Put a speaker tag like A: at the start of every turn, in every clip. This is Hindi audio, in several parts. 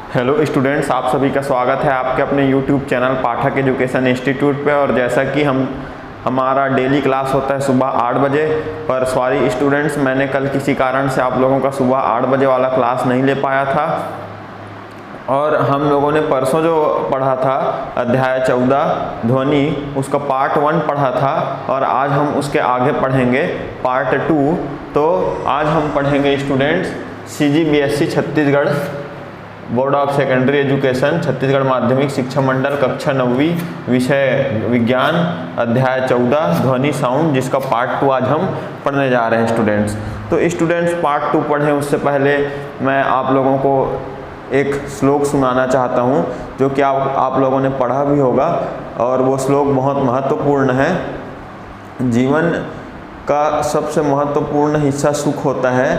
A: हेलो स्टूडेंट्स, आप सभी का स्वागत है आपके अपने यूट्यूब चैनल पाठक एजुकेशन इंस्टीट्यूट पे। और जैसा कि हमारा डेली क्लास होता है सुबह 8 बजे, पर सॉरी स्टूडेंट्स, मैंने कल किसी कारण से आप लोगों का सुबह 8 बजे वाला क्लास नहीं ले पाया था। और हम लोगों ने परसों जो पढ़ा था अध्याय 14 ध्वनि, उसका पार्ट 1 पढ़ा था और आज हम उसके आगे पढ़ेंगे पार्ट 2। तो आज हम पढ़ेंगे students CGBSE Chhattisgarh board of secondary education Chhattisgarh माध्यमिक शिक्षा मंडल कक्षा 9वीं विषय विज्ञान अध्याय 14 ध्वनि साउंड, जिसका पार्ट 2 आज हम पढ़ने जा रहे हैं स्टूडेंट्स। तो स्टूडेंट्स पार्ट 2 पढ़ें उससे पहले मैं आप लोगों को एक श्लोक सुनाना चाहता हूँ, जो कि आप लोगों ने पढ़ा भी होगा और वो श्लोक बहुत महत्वपूर्ण है। जीवन का सबसे महत्वपूर्ण हिस्सा सुख होता है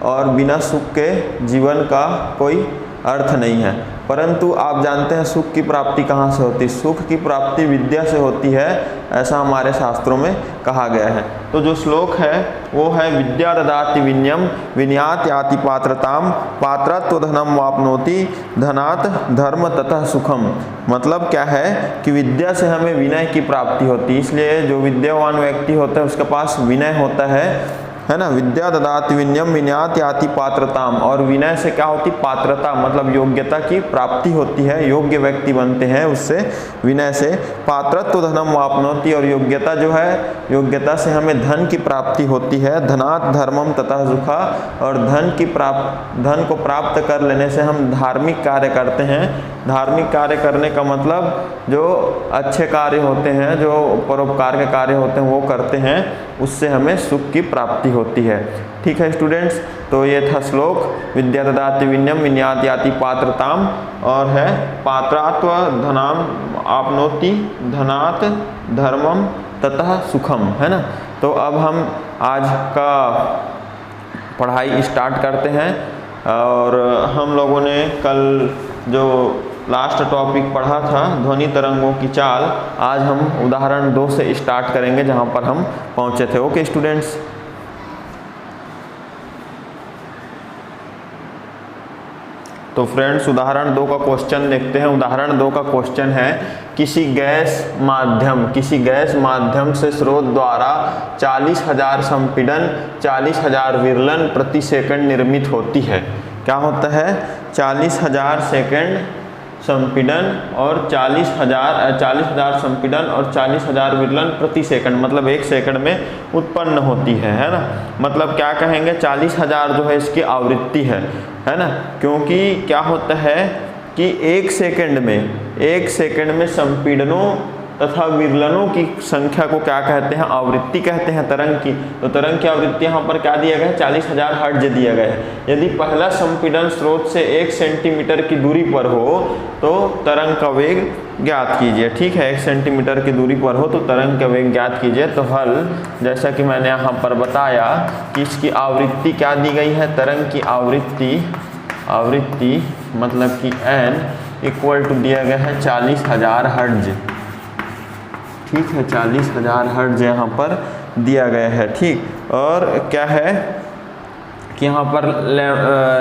A: और बिना सुख के जीवन का कोई अर्थ नहीं है। परंतु आप जानते हैं सुख की प्राप्ति कहाँ से होती है? सुख की प्राप्ति विद्या से होती है, ऐसा हमारे शास्त्रों में कहा गया है। तो जो श्लोक है वो है विद्या ददाति विनयम विनयात याति पात्रताम पात्रत्व धनम वापनोति धनात् धर्म ततः सुखम। मतलब क्या है कि विद्या से हमें विनय की प्राप्ति होती है, इसलिए जो विद्यावान व्यक्ति होता है उसके पास विनय होता है ना। विद्या ददाति विनयम विनयात याति पात्रताम, और विनय से क्या होती? पात्रता, मतलब योग्यता की प्राप्ति होती है, योग्य व्यक्ति बनते हैं उससे, विनय से। पात्रत्व धनम वापनोति, और योग्यता जो है, योग्यता से हमें धन की प्राप्ति होती है। धनात् धर्मम ततः सुखा, और धन को प्राप्त कर लेने से हम धार्मिक कार्य करते हैं। धार्मिक कार्य करने का मतलब जो अच्छे कार्य होते हैं, जो परोपकार के कार्य होते हैं वो करते हैं, उससे हमें सुख की प्राप्ति होती है। ठीक है स्टूडेंट्स, तो ये था श्लोक विद्या ददाति विनयम विनयात याति पात्रताम, और है पात्रात्व धनाम आपनोति धनात् धर्मम ततः सुखम, है ना। तो अब हम आज का पढ़ाई स्टार्ट करते हैं। और हम लोगों ने कल जो लास्ट टॉपिक पढ़ा था ध्वनि तरंगों की चाल, आज हम उदाहरण 2 से स्टार्ट करेंगे जहां पर हम पहुंचे थे। ओके स्टूडेंट्स, तो फ्रेंड्स उदाहरण 2 का क्वेश्चन देखते हैं। उदाहरण 2 का क्वेश्चन है किसी गैस माध्यम से स्रोत द्वारा 40,000 संपीड़न 40,000 विरलन प्रति सेकंड निर्मित होती है। क्या होता है? 40,000 सेकंड संपीड़न और 40,000 संपीड़न और 40,000 विरलन प्रति सेकंड, मतलब 1 सेकंड में उत्पन्न होती है ना। मतलब क्या कहेंगे? 40,000 जो है इसकी आवृत्ति है ना। क्योंकि क्या होता है कि 1 सेकंड में संपीड़नों तथा विरलनों की संख्या को क्या कहते हैं? आवृत्ति कहते हैं तरंग की। तो तरंग की आवृत्ति यहाँ पर क्या दिया गया है? 40,000 हर्ट्ज दिया गया है। यदि पहला संपीड़न स्रोत से 1 सेंटीमीटर की दूरी पर हो तो तरंग का वेग ज्ञात कीजिए। ठीक है, 1 सेंटीमीटर की दूरी पर हो तो तरंग का वेग ज्ञात कीजिए। तो हल, जैसा कि मैंने यहाँ पर बताया कि इसकी आवृत्ति क्या दी गई है? तरंग की आवृत्ति मतलब कि n इक्वल टू दिया गया है 40,000 हर्ट्ज। ठीक है, 40,000 हर्ट्ज यहाँ पर दिया गया है। ठीक, और क्या है कि यहाँ पर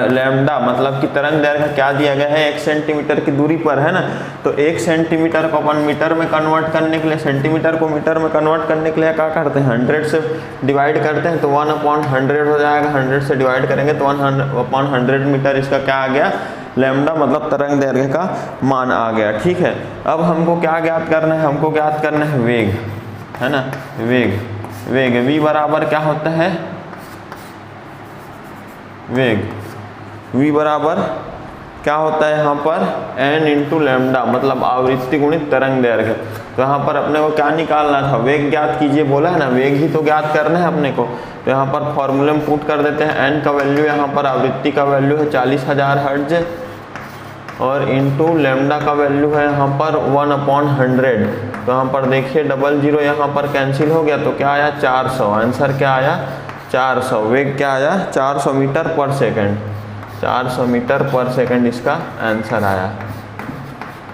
A: लैम्डा मतलब कि तरंग दैर्घ्य क्या दिया गया है? 1 सेंटीमीटर की दूरी पर, है ना। तो 1 सेंटीमीटर को अपन मीटर में कन्वर्ट करने के लिए, सेंटीमीटर को मीटर में कन्वर्ट करने के लिए क्या करते हैं? 100 से डिवाइड करते हैं तो 1/100 हो जाएगा। 100 से डिवाइड करेंगे तो 1/100 मीटर इसका क्या आ गया? लैम्डा, मतलब तरंग दैर्घ्य का मान आ गया। ठीक है, अब हमको क्या ज्ञात करना है? हमको ज्ञात करना है वेग, है ना। वेग v बराबर क्या होता है? वेग v बराबर क्या होता है यहाँ पर? n इंटू लैम्डा, मतलब आवृत्ति गुणित तरंग दैर्घ्य। तो यहाँ पर अपने को क्या निकालना था? वेग ज्ञात कीजिए बोला है ना, वेग ही तो ज्ञात करना है अपने को। तो यहाँ पर फॉर्मूले में पुट कर देते हैं। n का वैल्यू यहाँ पर आवृत्ति का वैल्यू है 40,000 हर्ट्ज, और इंटू लैम्डा का वैल्यू है यहाँ पर 1/100। तो यहाँ पर देखिए 00 यहाँ पर कैंसिल हो गया, तो क्या आया? 400। आंसर क्या आया? 400। वेग क्या आया? 400 मीटर पर सेकंड। 400 मीटर पर सेकंड इसका आंसर आया।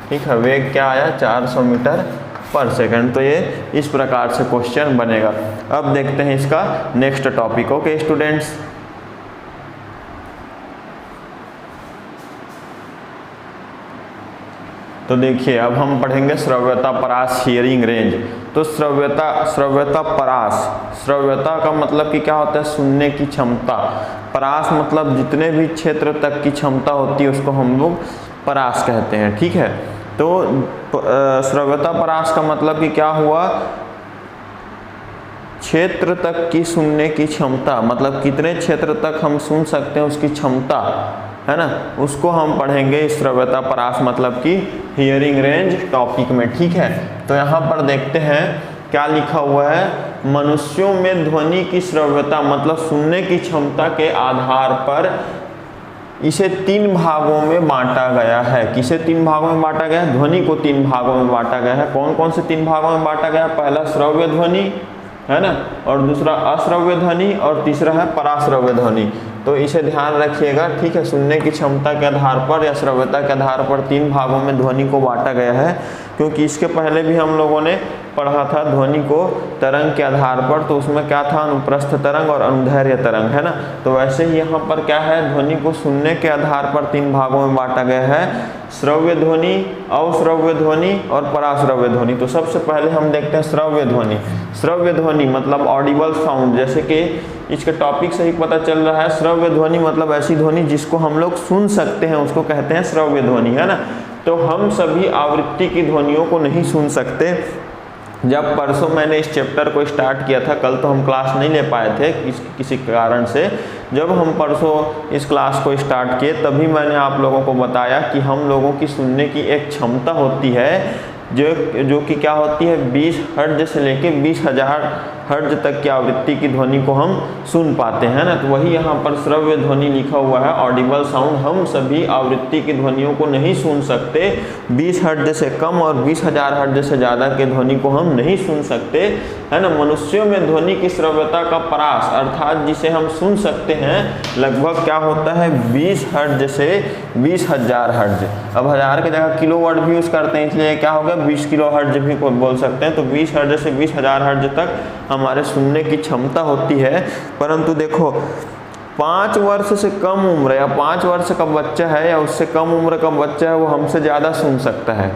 A: ठीक है, वेग क्या आया? 400 मीटर पर सेकंड। तो ये इस प्रकार से क्वेश्चन बनेगा। अब देखते हैं इसका नेक्स्ट टॉपिक। ओके स्टूडेंट्स, तो देखिए अब हम पढ़ेंगे श्रव्यता परास हियरिंग रेंज। तो श्रव्यता परास, श्रव्यता का मतलब कि क्या होता है, सुनने की क्षमता। परास मतलब जितने भी क्षेत्र तक की क्षमता होती है उसको हम लोग परास कहते हैं, ठीक है। तो श्रव्यता परास का मतलब कि क्या हुआ, क्षेत्र तक की सुनने की क्षमता, मतलब कितने क्षेत्र तक हम सुन सकते हैं उसकी क्षमता, है ना, उसको हम पढ़ेंगे श्रव्यता परास मतलब कि हियरिंग रेंज टॉपिक में, ठीक है। तो यहाँ पर देखते हैं क्या लिखा हुआ है, मनुष्यों में ध्वनि की श्रव्यता मतलब सुनने की क्षमता के आधार पर इसे 3 भागों में बांटा गया है। किसे 3 भागों में बांटा गया है, ध्वनि को 3 भागों में बांटा गया है। कौन कौन से 3 भागों में बांटा गया है, पहला श्रव्य ध्वनि, है ना, और दूसरा अश्रव्य ध्वनि, और तीसरा है पराश्रव्य ध्वनि। तो इसे ध्यान रखिएगा, ठीक है। सुनने की क्षमता के आधार पर या श्रव्यता के आधार पर 3 भागों में ध्वनि को बांटा गया है, क्योंकि इसके पहले भी हम लोगों ने पढ़ा था ध्वनि को तरंग के आधार पर। तो उसमें क्या था, अनुप्रस्थ तरंग और अनुदैर्घ्य तरंग, है ना। तो वैसे ही यहाँ पर क्या है, ध्वनि को सुनने के आधार पर 3 भागों में बांटा गया है, श्रव्य ध्वनि, अश्रव्य ध्वनि और पराश्रव्य ध्वनि। तो सबसे पहले हम देखते हैं श्रव्य ध्वनि। श्रव्य ध्वनि मतलब ऑडिबल साउंड, जैसे कि इसके टॉपिक से ही पता चल रहा है। श्रव्य ध्वनि मतलब ऐसी ध्वनि जिसको हम लोग सुन सकते हैं, उसको कहते हैं श्रव्य ध्वनि, है ना। तो हम सभी आवृत्ति की ध्वनियों को नहीं सुन सकते। जब परसों मैंने इस चैप्टर को स्टार्ट किया था, कल तो हम क्लास नहीं ले पाए थे किसी कारण से। जब हम परसों इस क्लास को स्टार्ट किए तभी मैंने आप लोगों को बताया कि हम लोगों की सुनने की एक क्षमता होती है जो कि क्या होती है, 20 हर्ट्ज से लेके 20,000 हर्ट्ज तक की आवृत्ति की ध्वनि को हम सुन पाते हैं ना। तो वही यहाँ पर श्रव्य ध्वनि लिखा हुआ है, ऑडिबल साउंड। हम सभी आवृत्ति की ध्वनियों को नहीं सुन सकते, 20 हर्ट्ज से कम और 20,000 हर्ट्ज से ज़्यादा के ध्वनि को हम नहीं सुन सकते, है ना। मनुष्यों में ध्वनि की श्रव्यता का परास अर्थात जिसे हम सुन सकते हैं लगभग क्या होता है, 20 हर्ट्ज से 20,000 हर्ट्ज। अब 1000 की जगह किलोवाट भी यूज़ करते हैं, इसलिए क्या होगा, 20 किलो हर्ट्ज भी बोल सकते हैं। तो 20 हर्ट्ज से 20,000 हर्ट्ज तक हमारे सुनने की क्षमता होती है। परंतु देखो 5 वर्ष से कम उम्र या 5 वर्ष का बच्चा है या उससे कम उम्र का बच्चा है, वो हमसे ज़्यादा सुन सकता है,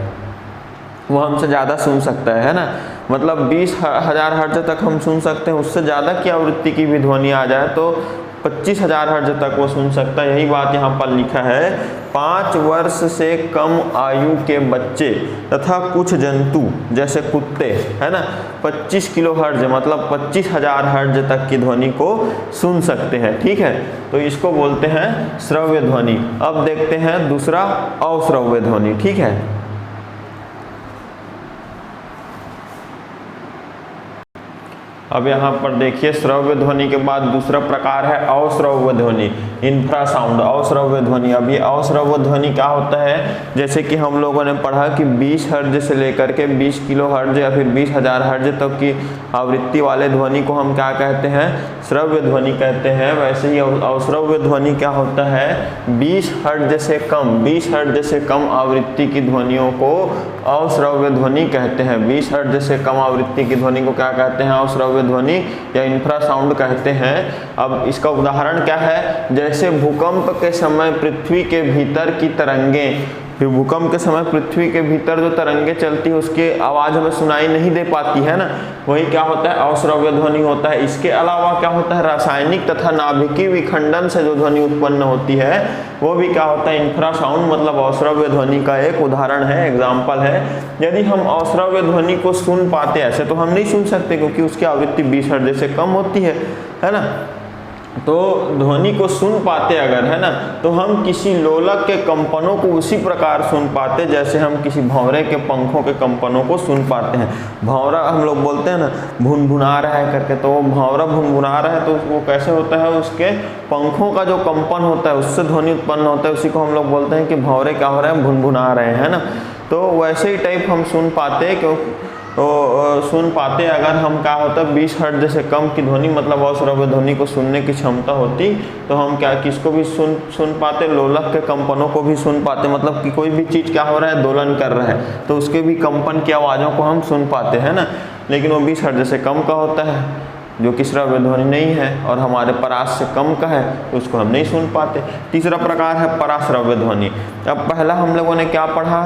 A: वो हमसे ज़्यादा सुन सकता है ना। मतलब 20,000 हर्ट्ज तक हम सुन सकते हैं, उससे ज़्यादा की आवृत्ति की भी ध्वनि आ जाए तो 25,000 हर्ट्ज तक वो सुन सकता है। यही बात यहाँ पर लिखा है, 5 वर्ष से कम आयु के बच्चे तथा कुछ जंतु जैसे कुत्ते, है ना, 25 किलो हर्ट्ज मतलब 25,000 हर्ट्ज तक की ध्वनि को सुन सकते हैं, ठीक है। तो इसको बोलते हैं श्रव्य ध्वनि। अब देखते हैं दूसरा अश्रव्य ध्वनि, ठीक है। अब यहाँ पर देखिए श्रव्य ध्वनि के बाद दूसरा प्रकार है अश्रव्य ध्वनि, इंफ्रासाउंड, अश्रव्य ध्वनि। अब ये अश्रव्य ध्वनि क्या होता है, जैसे कि हम लोगों ने पढ़ा कि 20 हर्ट्ज से लेकर के 20 किलो हर्ट्ज या फिर 20,000 हर्ट्ज तक की आवृत्ति वाले ध्वनि को हम क्या कहते हैं, श्रव्य ध्वनि कहते हैं। वैसे ही अश्रव्य ध्वनि क्या होता है, 20 हर्ट्ज से कम, 20 हर्ट्ज से कम आवृत्ति की ध्वनियों को अश्रव्य ध्वनि कहते हैं। 20 हर्ट्ज से कम आवृत्ति की ध्वनि को क्या कहते हैं, अश्रव्य ध्वनि या इंफ्रासाउंड कहते हैं। अब इसका उदाहरण क्या है, जैसे भूकंप के समय पृथ्वी के भीतर की तरंगें, फिर भूकंप के समय पृथ्वी के भीतर जो तरंगें चलती है उसकी आवाज़ हमें सुनाई नहीं दे पाती है ना, वही क्या होता है, अश्रव्य ध्वनि होता है। इसके अलावा क्या होता है, रासायनिक तथा नाभिकीय विखंडन से जो ध्वनि उत्पन्न होती है वो भी क्या होता है, इंफ्रासाउंड मतलब अश्रव्य ध्वनि का एक उदाहरण है, एग्जाम्पल है। यदि हम अश्रव्य ध्वनि को सुन पाते, ऐसे तो हम नहीं सुन सकते क्योंकि उसकी आवृत्ति 20 हर्ट्ज से कम होती है ना। तो ध्वनि को सुन पाते अगर, है ना, तो हम किसी लोलक के कंपनों को उसी प्रकार सुन पाते जैसे हम किसी भंवरे के पंखों के कंपनों को सुन पाते हैं। भंवरा हम लोग बोलते हैं ना, भुनभुना रहा है करके, तो वो भंवरा भुनभुना रहा है तो वो कैसे होता है, उसके पंखों का जो कंपन होता है उससे ध्वनि उत्पन्न होता है, उसी को हम लोग बोलते हैं कि भंवरे क्या हो रहे हैं, भुनभुना रहे हैं ना। तो वैसे ही टाइप हम सुन पाते, क्योंकि तो सुन पाते अगर हम क्या होता है 20 हर्ट्ज से कम की ध्वनि मतलब अश्रव्य ध्वनि को सुनने की क्षमता होती, तो हम क्या किसको भी सुन पाते, लोलक के कंपनों को भी सुन पाते, मतलब कि कोई भी चीज़ क्या हो रहा है, दोलन कर रहा है तो उसके भी कंपन की आवाज़ों को हम सुन पाते हैं ना। लेकिन वो 20 हर्ट्ज से कम का होता है जो कि श्रव्य ध्वनि नहीं है और हमारे परास से कम का है तो उसको हम नहीं सुन पाते। तीसरा प्रकार है पराश्रव्य ध्वनि। अब पहला हम लोगों ने क्या पढ़ा,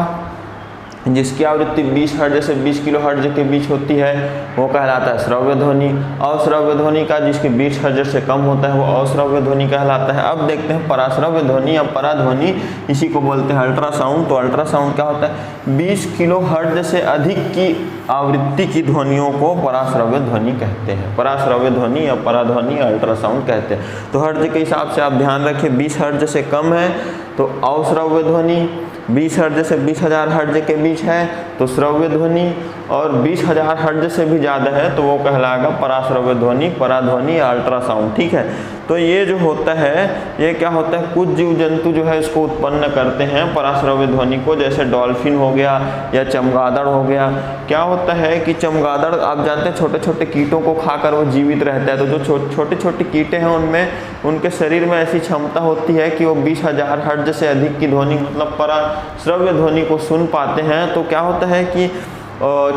A: जिसकी आवृत्ति 20 हर्ट्ज से 20 किलो हर्ट्ज के बीच होती है वो कहलाता है श्रव्य ध्वनि। अश्रव्य ध्वनि का जिसकी 20 हर्ट्ज से कम होता है वो अश्रव्य ध्वनि कहलाता है। अब देखते हैं पराश्रव्य ध्वनि या पराध्वनि, इसी को बोलते हैं अल्ट्रासाउंड। तो अल्ट्रासाउंड क्या होता है, 20 किलो हर्ट्ज से अधिक की आवृत्ति की ध्वनियों को पराश्रव्य ध्वनि कहते हैं। पराश्रव्य ध्वनि या पराध्वनि अल्ट्रासाउंड कहते हैं। तो हर्ट्ज के हिसाब से आप ध्यान रखिए, 20 हर्ट्ज से कम है तो अश्रव्य ध्वनि, 20 हर्ट्ज से 20,000 हर्ट्ज के बीच है तो श्रव्य ध्वनि, और 20,000 हर्ट्ज से भी ज़्यादा है तो वो कहलाएगा पराश्रव्य ध्वनि, पराध्वनि या अल्ट्रासाउंड। ठीक है, तो ये जो होता है ये क्या होता है, कुछ जीव जंतु जो है इसको उत्पन्न करते हैं पराश्रव्य ध्वनि को, जैसे डॉल्फिन हो गया या चमगादड़ हो गया। क्या होता है कि चमगादड़ आप जानते हैं छोटे छोटे कीटों को खाकर वो जीवित रहता है, तो जो छोटे छोटे कीटे हैं उनमें उनके शरीर में ऐसी क्षमता होती है कि वो 20,000 हर्ट्ज से अधिक की ध्वनि मतलब पराश्रव्य ध्वनि को सुन पाते हैं। तो क्या होता है कि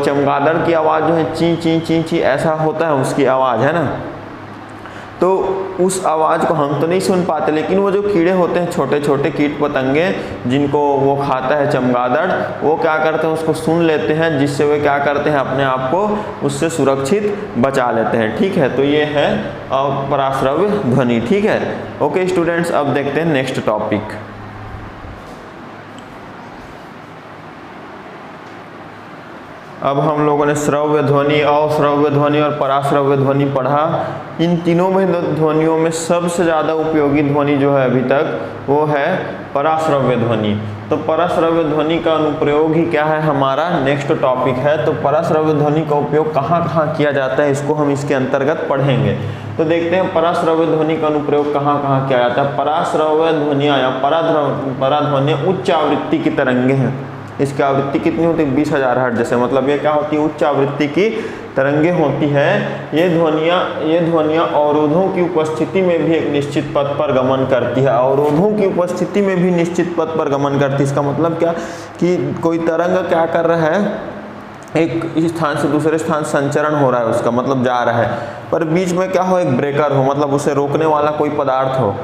A: चमगादड़ की आवाज़ जो है ची ची ची ची ऐसा होता है उसकी आवाज़, है ना। तो उस आवाज़ को हम तो नहीं सुन पाते, लेकिन वो जो कीड़े होते हैं छोटे छोटे कीट पतंगे जिनको वो खाता है चमगादड़, वो क्या करते हैं उसको सुन लेते हैं, जिससे वे क्या करते हैं अपने आप को उससे सुरक्षित बचा लेते हैं। ठीक है, तो ये है पराश्रव्य ध्वनि। ठीक है, ओके स्टूडेंट्स, अब देखते हैं नेक्स्ट टॉपिक। अब हम लोगों ने श्रव्य ध्वनि, अश्रव्य ध्वनि और पराश्रव्य ध्वनि पढ़ा। इन तीनों में ध्वनियों में सबसे ज़्यादा उपयोगी ध्वनि जो है अभी तक वो है पराश्रव्य ध्वनि। तो पराश्रव्य ध्वनि का अनुप्रयोग ही क्या है हमारा नेक्स्ट टॉपिक है। तो पराश्रव्य ध्वनि का उपयोग कहाँ कहाँ किया जाता है इसको हम इसके अंतर्गत पढ़ेंगे। तो देखते हैं पराश्रव्य ध्वनि का अनुप्रयोग कहाँ कहाँ किया जाता है। पराश्रव्य ध्वनियाँ या पराध्वनियाँ उच्च आवृत्ति की तरंगे हैं। इसकी आवृत्ति कितनी होती है, 20,000 हर्ट्ज से, मतलब ये क्या होती है उच्च आवृत्ति की तरंगे होती है। ये ध्वनियाँ अवरोधों की उपस्थिति में भी एक निश्चित पथ पर गमन करती है। अवरोधों की उपस्थिति में भी निश्चित पथ पर गमन करती है। इसका मतलब क्या कि कोई तरंग क्या कर रहा है, एक स्थान से दूसरे स्थान संचरण हो रहा है, उसका मतलब जा रहा है, पर बीच में क्या हो एक ब्रेकर हो, मतलब उसे रोकने वाला कोई पदार्थ हो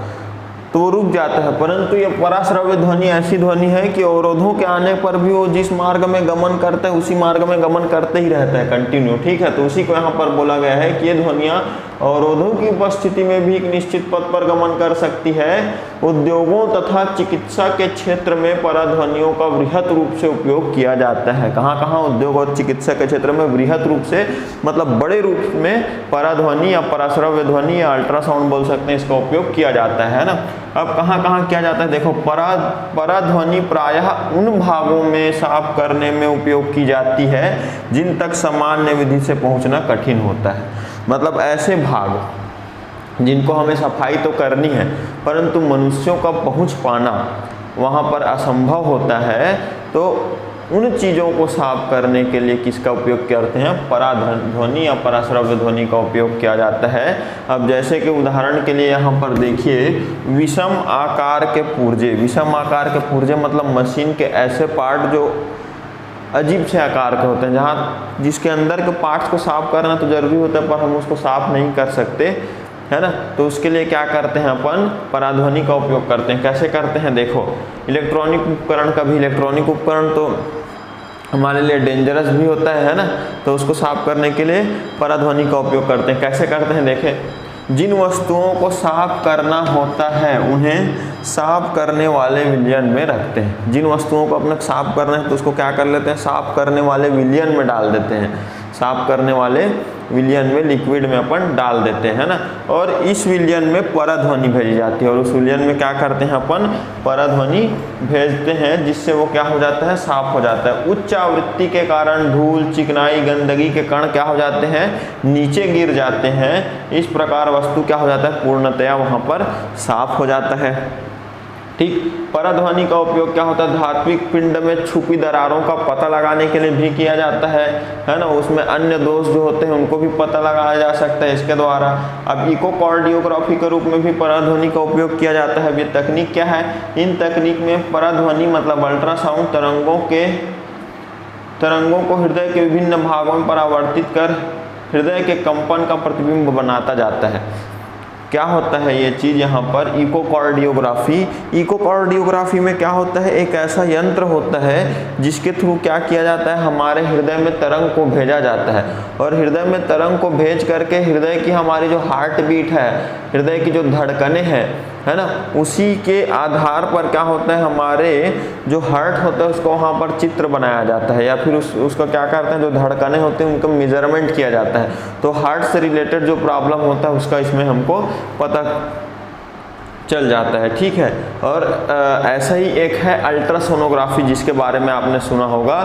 A: तो वो रुक जाता है। परंतु ये पराश्रव्य ध्वनि ऐसी ध्वनि है कि अवरोधों के आने पर भी वो जिस मार्ग में गमन करता है उसी मार्ग में गमन करते ही रहता है कंटिन्यू। ठीक है, तो उसी को यहाँ पर बोला गया है कि ये ध्वनियाँ अवरोधों की उपस्थिति में भी एक निश्चित पथ पर गमन कर सकती है। उद्योगों तथा चिकित्सा के क्षेत्र में पराध्वनियों का वृहत रूप से उपयोग किया जाता है। कहाँ कहाँ, उद्योग और चिकित्सा के क्षेत्र में वृहत रूप से मतलब बड़े रूप में पराध्वनि या पराश्रव्य ध्वनि या अल्ट्रासाउंड बोल सकते हैं, इसका उपयोग किया जाता है ना। अब कहाँ कहाँ किया जाता है, देखो पराध्वनि प्रायः उन भागों में साफ करने में उपयोग की जाती है जिन तक सामान्य विधि से पहुँचना कठिन होता है। मतलब ऐसे भाग जिनको हमें सफाई तो करनी है परंतु मनुष्यों का पहुँच पाना वहाँ पर असंभव होता है, तो उन चीज़ों को साफ करने के लिए किसका उपयोग करते हैं, पराध्वनि या पराश्रव्य ध्वनि का उपयोग किया जाता है। अब जैसे कि उदाहरण के लिए यहाँ पर देखिए, विषम आकार के पुर्जे। विषम आकार के पुर्जे मतलब मशीन के ऐसे पार्ट जो अजीब से आकार के होते हैं, जहाँ जिसके अंदर के पार्ट्स को साफ करना तो जरूरी होता है पर हम उसको साफ नहीं कर सकते, है ना। तो उसके लिए क्या करते हैं अपन, पराध्वनि का उपयोग करते हैं। कैसे करते हैं, देखो इलेक्ट्रॉनिक उपकरण का भी, इलेक्ट्रॉनिक उपकरण तो हमारे लिए डेंजरस भी होता है ना, तो उसको साफ करने के लिए पराध्वनि का उपयोग करते हैं। कैसे करते हैं, देखें, जिन वस्तुओं को साफ करना होता है उन्हें साफ करने वाले विलयन में रखते हैं। जिन वस्तुओं को अपने साफ करना है तो उसको क्या कर लेते हैं, साफ करने वाले विलयन में डाल देते हैं। साफ करने वाले विलयन में, लिक्विड में अपन डाल देते हैं ना, और इस विलयन में पराध्वनि भेजी जाती है। और उस विलयन में क्या करते हैं अपन, पराध्वनि भेजते हैं, जिससे वो क्या हो जाता है, साफ हो जाता है। उच्च आवृत्ति के कारण धूल, चिकनाई, गंदगी के कण क्या हो जाते हैं, नीचे गिर जाते हैं। इस प्रकार वस्तु क्या हो जाता है, पूर्णतया वहाँ पर साफ हो जाता है। ठीक, पराध्वनि का उपयोग क्या होता है, धात्विक पिंड में छुपी दरारों का पता लगाने के लिए भी किया जाता है ना। उसमें अन्य दोष जो होते हैं उनको भी पता लगाया जा सकता है इसके द्वारा। अब इकोकार्डियोग्राफी के रूप में भी पराध्वनि का उपयोग किया जाता है। ये तकनीक क्या है, इन तकनीक में पराध्वनि मतलब अल्ट्रासाउंड तरंगों को हृदय के विभिन्न भागों में परावर्तित कर हृदय के कंपन का प्रतिबिंब बनाता जाता है। क्या होता है ये चीज़ यहाँ पर इकोकार्डियोग्राफी। इकोकार्डियोग्राफी में क्या होता है, एक ऐसा यंत्र होता है जिसके थ्रू क्या किया जाता है, हमारे हृदय में तरंग को भेजा जाता है, और हृदय में तरंग को भेज करके हृदय की हमारी जो हार्ट बीट है, हृदय की जो धड़कनें हैं, है ना, उसी के आधार पर क्या होता है, हमारे जो हार्ट होता है उसको वहाँ पर चित्र बनाया जाता है, या फिर उसका क्या करते हैं, जो धड़कनें होती हैं उनका मेजरमेंट किया जाता है। तो हार्ट से रिलेटेड जो प्रॉब्लम होता है उसका इसमें हमको पता चल जाता है, ठीक है। और ऐसा ही एक है अल्ट्रासोनोग्राफी, जिसके बारे में आपने सुना होगा,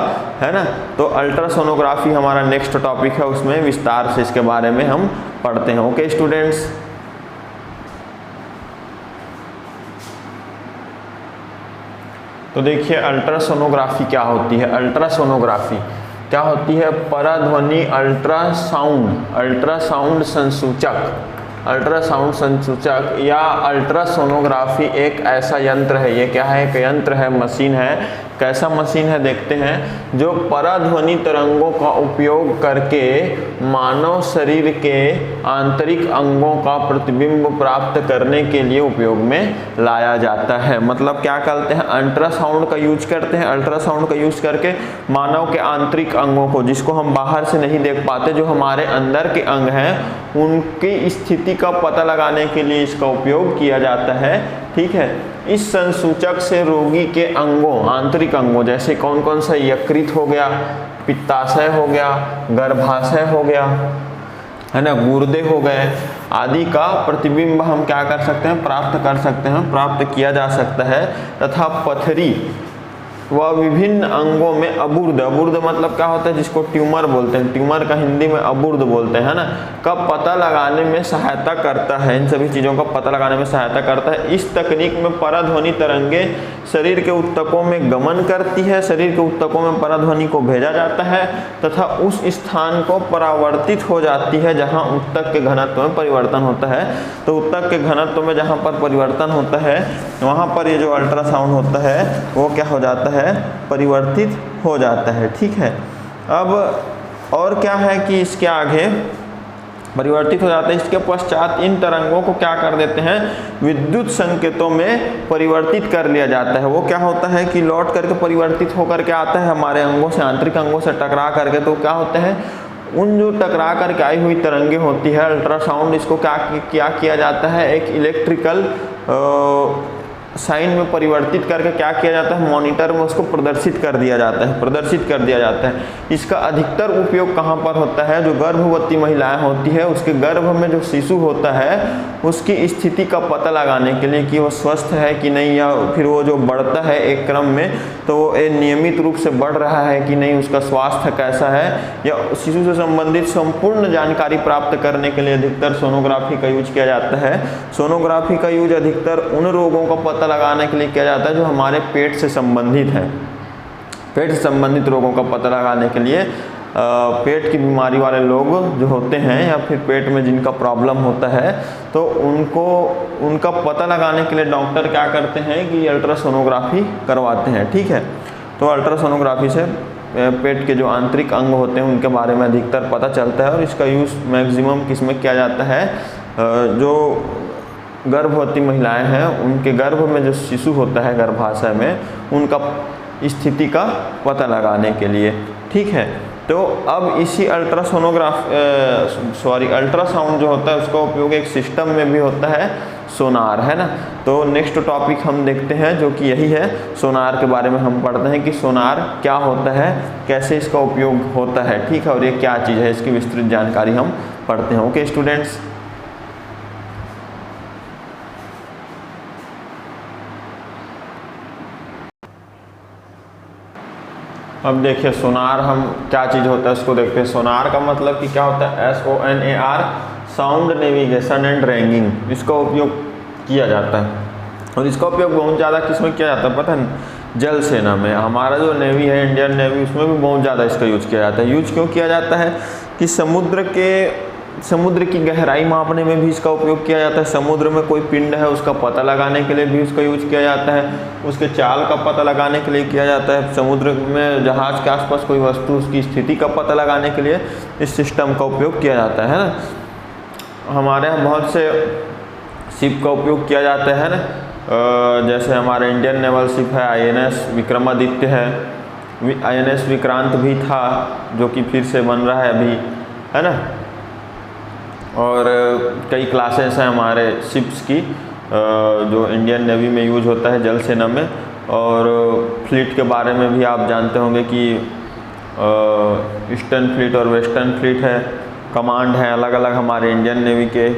A: है ना। तो अल्ट्रासोनोग्राफी हमारा नेक्स्ट टॉपिक है, उसमें विस्तार से इसके बारे में हम पढ़ते हैं। ओके स्टूडेंट्स, तो देखिए अल्ट्रासोनोग्राफी क्या होती है। अल्ट्रासोनोग्राफी क्या होती है, पराध्वनि अल्ट्रासाउंड संसूचक या अल्ट्रासोनोग्राफी एक ऐसा यंत्र है, ये क्या है, एक यंत्र है, मशीन है। कैसा मशीन है देखते हैं, जो पराध्वनि तरंगों का उपयोग करके मानव शरीर के आंतरिक अंगों का प्रतिबिंब प्राप्त करने के लिए उपयोग में लाया जाता है। मतलब क्या करते हैं, अल्ट्रासाउंड का यूज करते हैं, अल्ट्रासाउंड का यूज करके मानव के आंतरिक अंगों को, जिसको हम बाहर से नहीं देख पाते, जो हमारे अंदर के अंग हैं, उनकी स्थिति का पता लगाने के लिए इसका उपयोग किया जाता है, ठीक है। इस संसूचक से रोगी के अंगों, आंतरिक अंगों, जैसे कौन कौन सा, यकृत हो गया, पित्ताशय हो गया, गर्भाशय हो गया, है ना, गुर्दे हो गए, आदि का प्रतिबिंब हम क्या कर सकते हैं, प्राप्त कर सकते हैं, प्राप्त किया जा सकता है। तथा पथरी व विभिन्न अंगों में अबुर्द मतलब क्या होता है, जिसको ट्यूमर बोलते हैं, ट्यूमर का हिंदी में अबुर्द बोलते हैं ना, का पता लगाने में सहायता करता है। इन सभी चीज़ों का पता लगाने में सहायता करता है। इस तकनीक में पराध्वनि तरंगे शरीर के ऊतकों में गमन करती है, शरीर के ऊतकों में पराध्वनि को भेजा जाता है तथा उस स्थान को परावर्तित हो जाती है जहाँ ऊतक के घनत्व में परिवर्तन होता है। तो ऊतक के घनत्व में जहाँ पर परिवर्तन होता है, वहाँ पर ये जो अल्ट्रासाउंड होता है वो क्या हो जाता है, परिवर्तित हो जाता है, ठीक है। अब और क्या है कि इसके आगे परिवर्तित हो जाता है, इसके पश्चात इन तरंगों को क्या कर देते हैं, विद्युत संकेतों में परिवर्तित कर लिया जाता है। वो क्या होता है कि लौट करके परिवर्तित होकर के आता है हमारे अंगों से, आंतरिक अंगों से टकरा करके। तो क्या होता है, उन जो टकरा करके आई हुई तरंगे होती है, अल्ट्रासाउंड, इसको क्या किया जाता है, एक इलेक्ट्रिकल साइन में परिवर्तित करके क्या किया जाता है, मॉनिटर में उसको प्रदर्शित कर दिया जाता है। इसका अधिकतर उपयोग कहाँ पर होता है, जो गर्भवती महिलाएं होती है, उसके गर्भ में जो शिशु होता है उसकी स्थिति का पता लगाने के लिए कि वो स्वस्थ है कि नहीं, या फिर वो जो बढ़ता है एक क्रम में तो वो नियमित रूप से बढ़ रहा है कि नहीं, उसका स्वास्थ्य कैसा है, या शिशु से संबंधित संपूर्ण जानकारी प्राप्त करने के लिए अधिकतर सोनोग्राफी का यूज किया जाता है। सोनोग्राफी का यूज अधिकतर उन रोगों का पता लगाने के लिए किया जाता है जो हमारे पेट से संबंधित है। पेट से संबंधित रोगों का पता लगाने के लिए पेट की बीमारी वाले लोग जो होते हैं या फिर पेट में जिनका प्रॉब्लम होता है, तो उनका पता लगाने के लिए डॉक्टर क्या करते हैं कि अल्ट्रासोनोग्राफी करवाते हैं, ठीक है। तो अल्ट्रासोनोग्राफी से पेट के जो आंतरिक अंग होते हैं उनके बारे में अधिकतर पता चलता है। और इसका यूज़ मैक्सिमम किस में किया जाता है, जो गर्भवती महिलाएं हैं उनके गर्भ में जो शिशु होता है गर्भाशय में, उनका स्थिति का पता लगाने के लिए, ठीक है। तो अब इसी अल्ट्रासाउंड जो होता है उसका उपयोग एक सिस्टम में भी होता है, सोनार, है ना। तो नेक्स्ट टॉपिक हम देखते हैं जो कि यही है, सोनार के बारे में हम पढ़ते हैं कि सोनार क्या होता है, कैसे इसका उपयोग होता है, ठीक है, और ये क्या चीज़ है, इसकी विस्तृत जानकारी हम पढ़ते हैं। ओके स्टूडेंट्स, अब देखिए सोनार हम क्या चीज़ होता है उसको देखते हैं। सोनार का मतलब कि क्या होता है, SONAR, sound navigation and ragging, इसका उपयोग किया जाता है। और इसका उपयोग बहुत ज़्यादा किस में किया जाता है पता है, जल सेना में। हमारा जो नेवी है, इंडियन नेवी, उसमें भी बहुत ज़्यादा इसका यूज किया जाता है। यूज क्यों किया जाता है कि समुद्र की गहराई मापने में भी इसका उपयोग किया जाता है। समुद्र में कोई पिंड है उसका पता लगाने के लिए भी उसका यूज किया जाता है। उसके चाल का पता लगाने के लिए किया जाता है। समुद्र में जहाज़ के आसपास कोई वस्तु, उसकी स्थिति का पता लगाने के लिए इस सिस्टम का उपयोग किया जाता है ना। हमारे यहाँ बहुत से शिप का उपयोग किया जाता है ना, जैसे हमारे इंडियन नेवल शिप है INS विक्रमादित्य है, INS विक्रांत भी था जो कि फिर से बन रहा है अभी, है ना। और कई क्लासेस हैं हमारे शिप्स की जो इंडियन नेवी में यूज होता है, जल सेना में। और फ्लीट के बारे में भी आप जानते होंगे कि ईस्टर्न फ्लीट और वेस्टर्न फ्लीट है, कमांड है अलग अलग हमारे इंडियन नेवी के,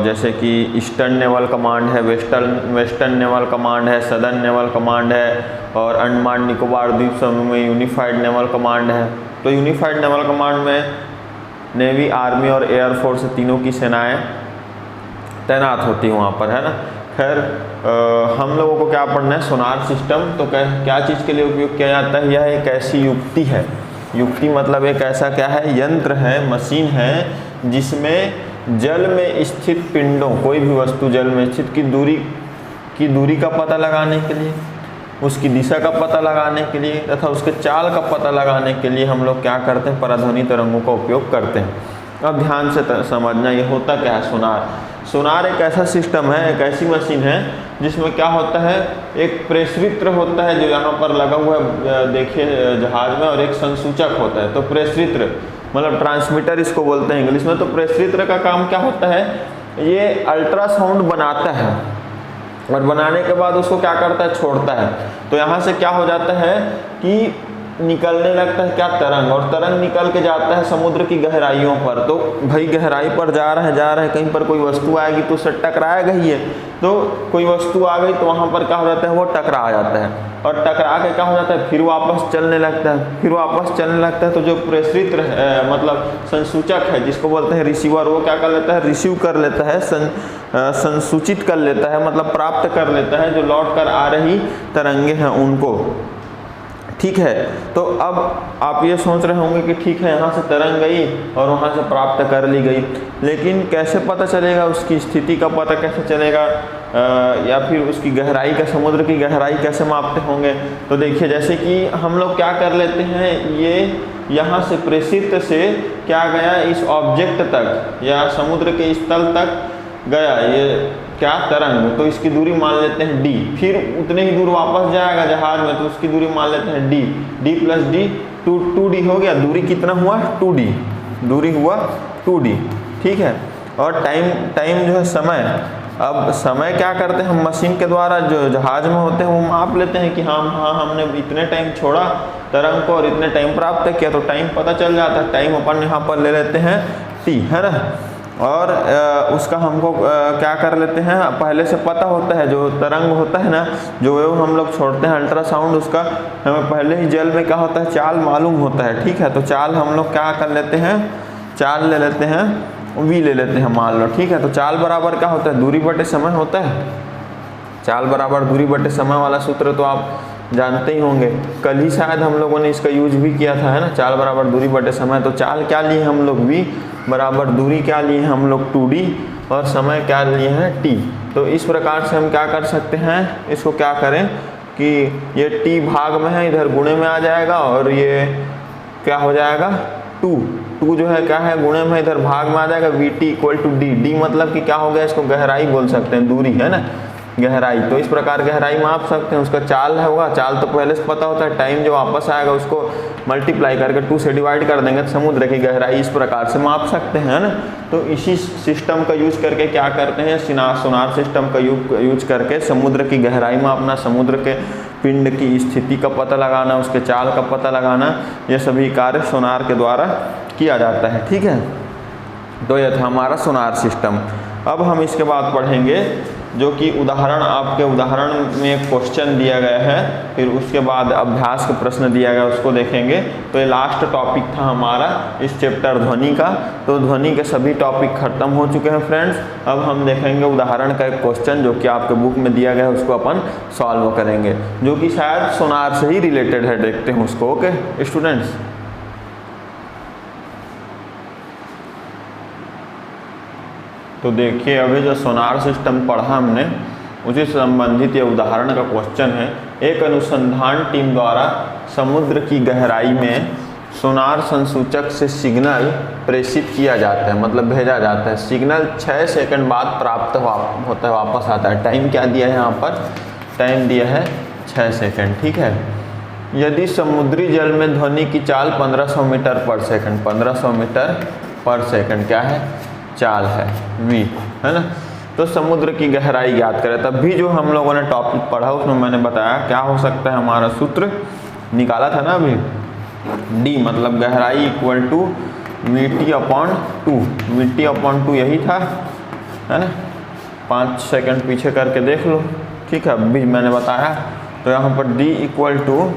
A: जैसे कि ईस्टर्न नेवल कमांड है, वेस्टर्न नेवल कमांड है, सदर्न नेवल कमांड है, और अंडमान निकोबार द्वीप समूह में यूनिफाइड नेवल कमांड है। तो यूनिफाइड नेवल कमांड में नेवी, आर्मी और एयरफोर्स तीनों की सेनाएं तैनात होती हैं वहाँ पर, है ना। खैर हम लोगों को क्या पढ़ना है, सोनार सिस्टम। तो क्या चीज़ के लिए उपयोग किया जाता है, यह एक ऐसी युक्ति है, युक्ति मतलब एक ऐसा क्या है, यंत्र है, मशीन है, जिसमें जल में स्थित पिंडों, कोई भी वस्तु जल में स्थित की दूरी का पता लगाने के लिए, उसकी दिशा का पता लगाने के लिए तथा उसके चाल का पता लगाने के लिए हम लोग क्या करते हैं, पराध्वनि तरंगों का उपयोग करते हैं। अब ध्यान से समझना ये होता क्या है सोनार। सोनार एक ऐसा सिस्टम है, एक ऐसी मशीन है जिसमें क्या होता है, एक प्रेषित्र होता है जो यहाँ पर लगा हुआ है देखिए जहाज में, और एक संसूचक होता है। तो प्रेषित्र मतलब ट्रांसमीटर इसको बोलते हैं इंग्लिश में। तो प्रेषित्र का काम क्या होता है, ये अल्ट्रासाउंड बनाता है और बनाने के बाद उसको क्या करता है, छोड़ता है। तो यहाँ से क्या हो जाता है कि निकलने लगता है क्या, तरंग, और तरंग निकल के जाता है समुद्र की गहराइयों पर। तो भाई गहराई पर जा रहे हैं कहीं पर कोई वस्तु आएगी तो उससे टकराएगा ही है। तो कोई वस्तु आ गई तो वहाँ पर क्या हो जाता है, वो टकरा जाता है, और टकरा के क्या हो जाता है, फिर वापस चलने लगता है, तो जो प्रेषित्र मतलब संसूचक है जिसको बोलते हैं रिसीवर, वो क्या कर लेता है, रिसीव कर लेता है, संसूचित कर लेता है, मतलब प्राप्त कर लेता है जो लौट कर आ रही तरंगे हैं उनको। ठीक है, तो अब आप ये सोच रहे होंगे कि ठीक है यहाँ से तरंग गई और वहाँ से प्राप्त कर ली गई, लेकिन कैसे पता चलेगा, उसकी स्थिति का पता कैसे चलेगा, या फिर उसकी गहराई का, समुद्र की गहराई कैसे मापते होंगे। तो देखिए जैसे कि हम लोग क्या कर लेते हैं, ये यहाँ से प्रेषित्र से क्या गया इस ऑब्जेक्ट तक या समुद्र के स्थल तक गया ये क्या, तरंग, तो इसकी दूरी मान लेते हैं d। फिर उतने ही दूर वापस जाएगा जहाज में, तो उसकी दूरी मान लेते हैं d प्लस d, 2d हो गया। दूरी कितना हुआ, 2d, दूरी हुआ 2d। ठीक है, और टाइम जो है समय, अब समय क्या करते हैं हम मशीन के द्वारा, जो जहाज में होते हैं वो माप लेते हैं कि हाँ हमने इतने टाइम छोड़ा तरंग को और इतने टाइम प्राप्त किया, तो टाइम पता चल जाता है। टाइम अपन यहाँ पर ले लेते हैं t, है ना। और उसका हमको क्या कर लेते हैं, पहले से पता होता है, जो तरंग होता है ना, जो वेव हम लोग छोड़ते हैं अल्ट्रासाउंड, उसका हमें पहले ही जल में क्या होता है, चाल मालूम होता है। ठीक है, तो चाल हम लोग क्या कर लेते हैं, चाल ले लेते हैं, v ले लेते हैं मान लो। ठीक है, तो चाल बराबर क्या होता है, दूरी बटे समय होता है। चाल बराबर दूरी बटे समय वाला सूत्र तो आप जानते ही होंगे, कल ही शायद हम लोगों ने इसका यूज भी किया था, है ना। चाल बराबर दूरी बटे समय, तो चाल क्या लिए हम लोग, v बराबर दूरी क्या लिए हम लोग 2d, और समय क्या लिए हैं t। तो इस प्रकार से हम क्या कर सकते हैं, इसको क्या करें कि ये t भाग में है, इधर गुणे में आ जाएगा, और ये क्या हो जाएगा 2 जो है क्या है, गुणे में इधर भाग में आ जाएगा, vt इक्वल टू d मतलब कि क्या हो गया, इसको गहराई बोल सकते हैं, दूरी, है ना, गहराई। तो इस प्रकार गहराई माप सकते हैं। उसका चाल होगा, चाल तो पहले से पता होता है, टाइम जो वापस आएगा उसको मल्टीप्लाई करके 2 से डिवाइड कर देंगे, तो समुद्र की गहराई इस प्रकार से माप सकते हैं, है ना। तो इसी सिस्टम का यूज करके क्या करते हैं, सोनार सिस्टम का यूज करके समुद्र की गहराई मापना, समुद्र के पिंड की स्थिति का पता लगाना, उसके चाल का पता लगाना, ये सभी कार्य सोनार के द्वारा किया जाता है। ठीक है, तो यह था हमारा सोनार सिस्टम। अब हम इसके बाद पढ़ेंगे जो कि उदाहरण, आपके उदाहरण में एक क्वेश्चन दिया गया है, फिर उसके बाद अभ्यास का प्रश्न दिया गया, उसको देखेंगे। तो ये लास्ट टॉपिक था हमारा इस चैप्टर ध्वनि का। तो ध्वनि के सभी टॉपिक खत्म हो चुके हैं फ्रेंड्स। अब हम देखेंगे उदाहरण का एक क्वेश्चन जो कि आपके बुक में दिया गया है, उसको अपन सॉल्व करेंगे, जो कि शायद सोनार से ही रिलेटेड है। देखते हैं उसको। ओके स्टूडेंट्स, तो देखिए अभी जो सोनार सिस्टम पढ़ा हमने, उसी से संबंधित ये उदाहरण का क्वेश्चन है। एक अनुसंधान टीम द्वारा समुद्र की गहराई में सोनार संसूचक से सिग्नल प्रेषित किया जाता है, मतलब भेजा जाता है। सिग्नल 6 सेकंड बाद प्राप्त होता है, वापस आता है। टाइम क्या दिया है यहाँ पर? टाइम दिया है 6 सेकंड, ठीक है। यदि समुद्री जल में ध्वनि की चाल 1500 मीटर पर सेकंड, 1500 मीटर पर सेकंड क्या है? चाल है, v, है ना। तो समुद्र की गहराई ज्ञात करें। तब भी जो हम लोगों ने टॉपिक पढ़ा उसमें मैंने बताया क्या हो सकता है, हमारा सूत्र निकाला था ना अभी, d मतलब गहराई इक्वल टू VT/2, VT/2 यही था, है ना। 5 सेकंड पीछे करके देख लो, ठीक है। अभी मैंने बताया, तो यहाँ पर d इक्वल टू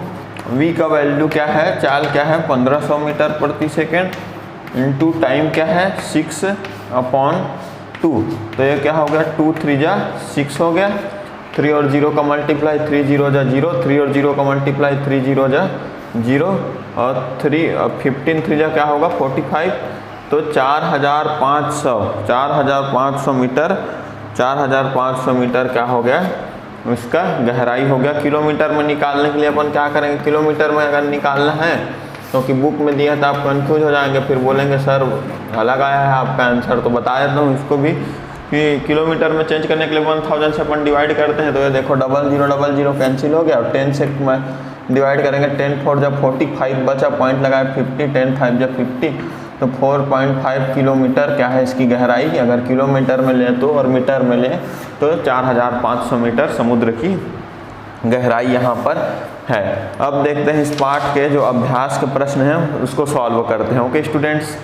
A: v का वैल्यू क्या है, चाल क्या है 1500 मीटर प्रति सेकेंड, इंटू टाइम क्या है 6/2। तो ये क्या हो गया, 2 3 जा 6 हो गया, 3 और 0 का मल्टीप्लाई 3 0 जा 0, 3 और 0 का मल्टीप्लाई 3 0 जा 0, और 15 3 जा क्या होगा 45। तो 4500 मीटर, 4500 मीटर क्या हो गया, उसका गहराई हो गया। किलोमीटर में निकालने के लिए अपन क्या करेंगे, किलोमीटर में अगर निकालना है, क्योंकि बुक में दिया था, आप कंफ्यूज हो जाएंगे, फिर बोलेंगे सर अलग आया है आपका आंसर। तो बता देता हूँ इसको भी कि किलोमीटर में चेंज करने के लिए 1000 से अपन डिवाइड करते हैं। तो ये देखो 0000 कैंसिल हो गया, और 10 से डिवाइड करेंगे, 10 4 जब 45 बचा, पॉइंट लगाए 50, 10 5 जब 50, तो 4.5 किलोमीटर क्या है इसकी गहराई। अगर किलोमीटर में ले तो, और मीटर में ले तो 4500 मीटर समुद्र की गहराई यहाँ पर है। अब देखते हैं इस पाठ के जो अभ्यास के प्रश्न हैं उसको सॉल्व करते हैं। ओके स्टूडेंट्स,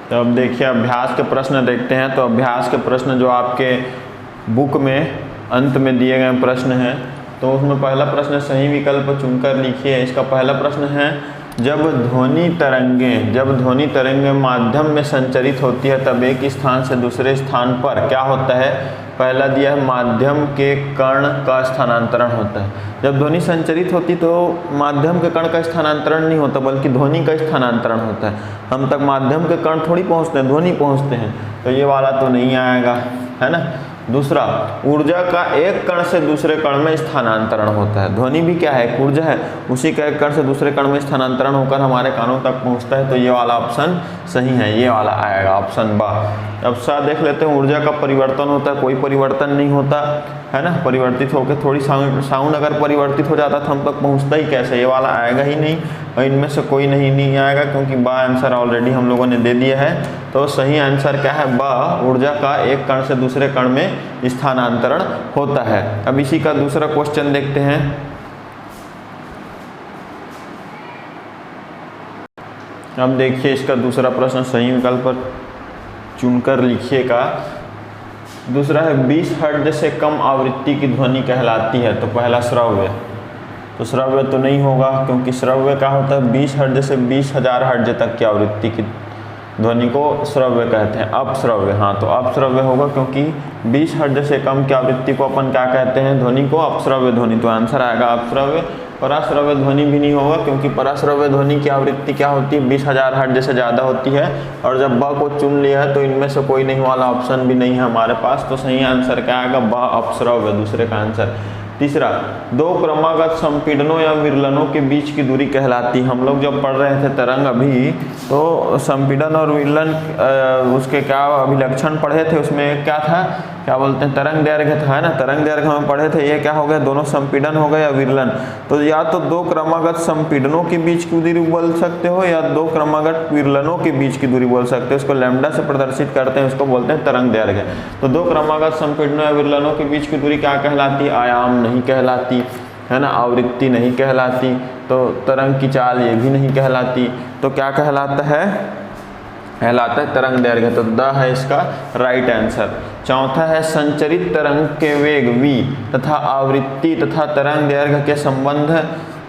A: तो अब देखिए अभ्यास के प्रश्न देखते हैं। तो अभ्यास के प्रश्न जो आपके बुक में अंत में दिए गए प्रश्न हैं, तो उसमें पहला प्रश्न सही विकल्प चुनकर लिखिए। इसका पहला प्रश्न है, जब ध्वनि तरंगें माध्यम में संचरित होती है तब एक स्थान से दूसरे स्थान पर क्या होता है। पहला दिया है माध्यम के कण का स्थानांतरण होता है। जब ध्वनि संचरित होती तो माध्यम के कण का स्थानांतरण नहीं होता, बल्कि ध्वनि का स्थानांतरण होता है। हम तक माध्यम के कण थोड़ी पहुंचते हैं, ध्वनि पहुंचते हैं, तो ये वाला तो नहीं आएगा, है ना। दूसरा, ऊर्जा का एक कण से दूसरे कण में स्थानांतरण होता है। ध्वनि भी क्या है, ऊर्जा है, उसी का एक कण से दूसरे कण में स्थानांतरण होकर हमारे कानों तक पहुंचता है। तो ये वाला ऑप्शन सही है, ये वाला आएगा ऑप्शन बा। अब सा देख लेते हैं, ऊर्जा का परिवर्तन होता है, कोई परिवर्तन नहीं होता, है ना। परिवर्तित होकर थोड़ी साउंड अगर परिवर्तित हो जाता तो हम तक पहुँचता ही कैसे, ये वाला आएगा ही नहीं। और इनमें से कोई नहीं आएगा, क्योंकि बा आंसर ऑलरेडी हम लोगों ने दे दिया है। तो सही आंसर क्या है, बा, ऊर्जा का एक कण से दूसरे कण में स्थानांतरण होता है। अब इसी का दूसरा क्वेश्चन देखते हैं। अब देखिए इसका दूसरा प्रश्न सही विकल्प चुनकर लिखिएगा। दूसरा है 20 हर्ट्ज से कम आवृत्ति की ध्वनि कहलाती है। तो पहला श्रव्य, तो श्रव्य तो नहीं होगा, क्योंकि श्रव्य क्या होता है 20 हर्ट्ज से 20,000 हर्ट्ज तक की आवृत्ति की ध्वनि को श्रव्य कहते हैं। अपश्रव्य, हाँ तो अपश्रव्य होगा, क्योंकि 20 हर्ट्ज से कम की आवृत्ति को अपन क्या कहते हैं, ध्वनि को अपश्रव्य ध्वनि। तो आंसर आएगा अपश्रव्य। पराश्रव्य ध्वनि भी नहीं होगा, क्योंकि पराश्रव्य ध्वनि की आवृत्ति क्या होती है 20,000 हर्ट्ज से ज़्यादा होती है। और जब ब को चुन लिया है तो इनमें से कोई नहीं वाला ऑप्शन भी नहीं है हमारे पास। तो सही आंसर क्या आएगा, ब, अपश्रव्य, दूसरे का आंसर। तीसरा, दो क्रमागत संपीड़नों या विरलनों के बीच की दूरी कहलाती। हम लोग जब पढ़ रहे थे तरंग अभी, तो संपीड़न और विरलन उसके क्या अभिलक्षण पढ़े थे, उसमें क्या था, क्या बोलते हैं, तरंग दैर्घ्य था, है ना। तरंग दैर्घ्य हम पढ़े थे, ये क्या हो गया, दोनों संपीड़न हो गए या विरलन। तो या तो दो क्रमागत संपीड़नों के बीच की दूरी बोल सकते हो, या दो क्रमागत विरलनों के बीच की दूरी बोल सकते हो। इसको लैम्डा से प्रदर्शित करते हैं, उसको बोलते हैं तरंग दैर्घ्य। तो दो क्रमागत संपीड़नों या विरलनों के बीच की दूरी क्या कहलाती, आयाम नहीं कहलाती, है ना, आवृत्ति नहीं कहलाती, तो तरंग की चाल ये भी नहीं कहलाती। तो क्या कहलाता है, कहलाता है तरंग दैर्घ्य। तो द है इसका राइट आंसर। चौथा है, संचरित तरंग के वेग v तथा आवृत्ति तथा तरंग दैर्घ्य के संबंध,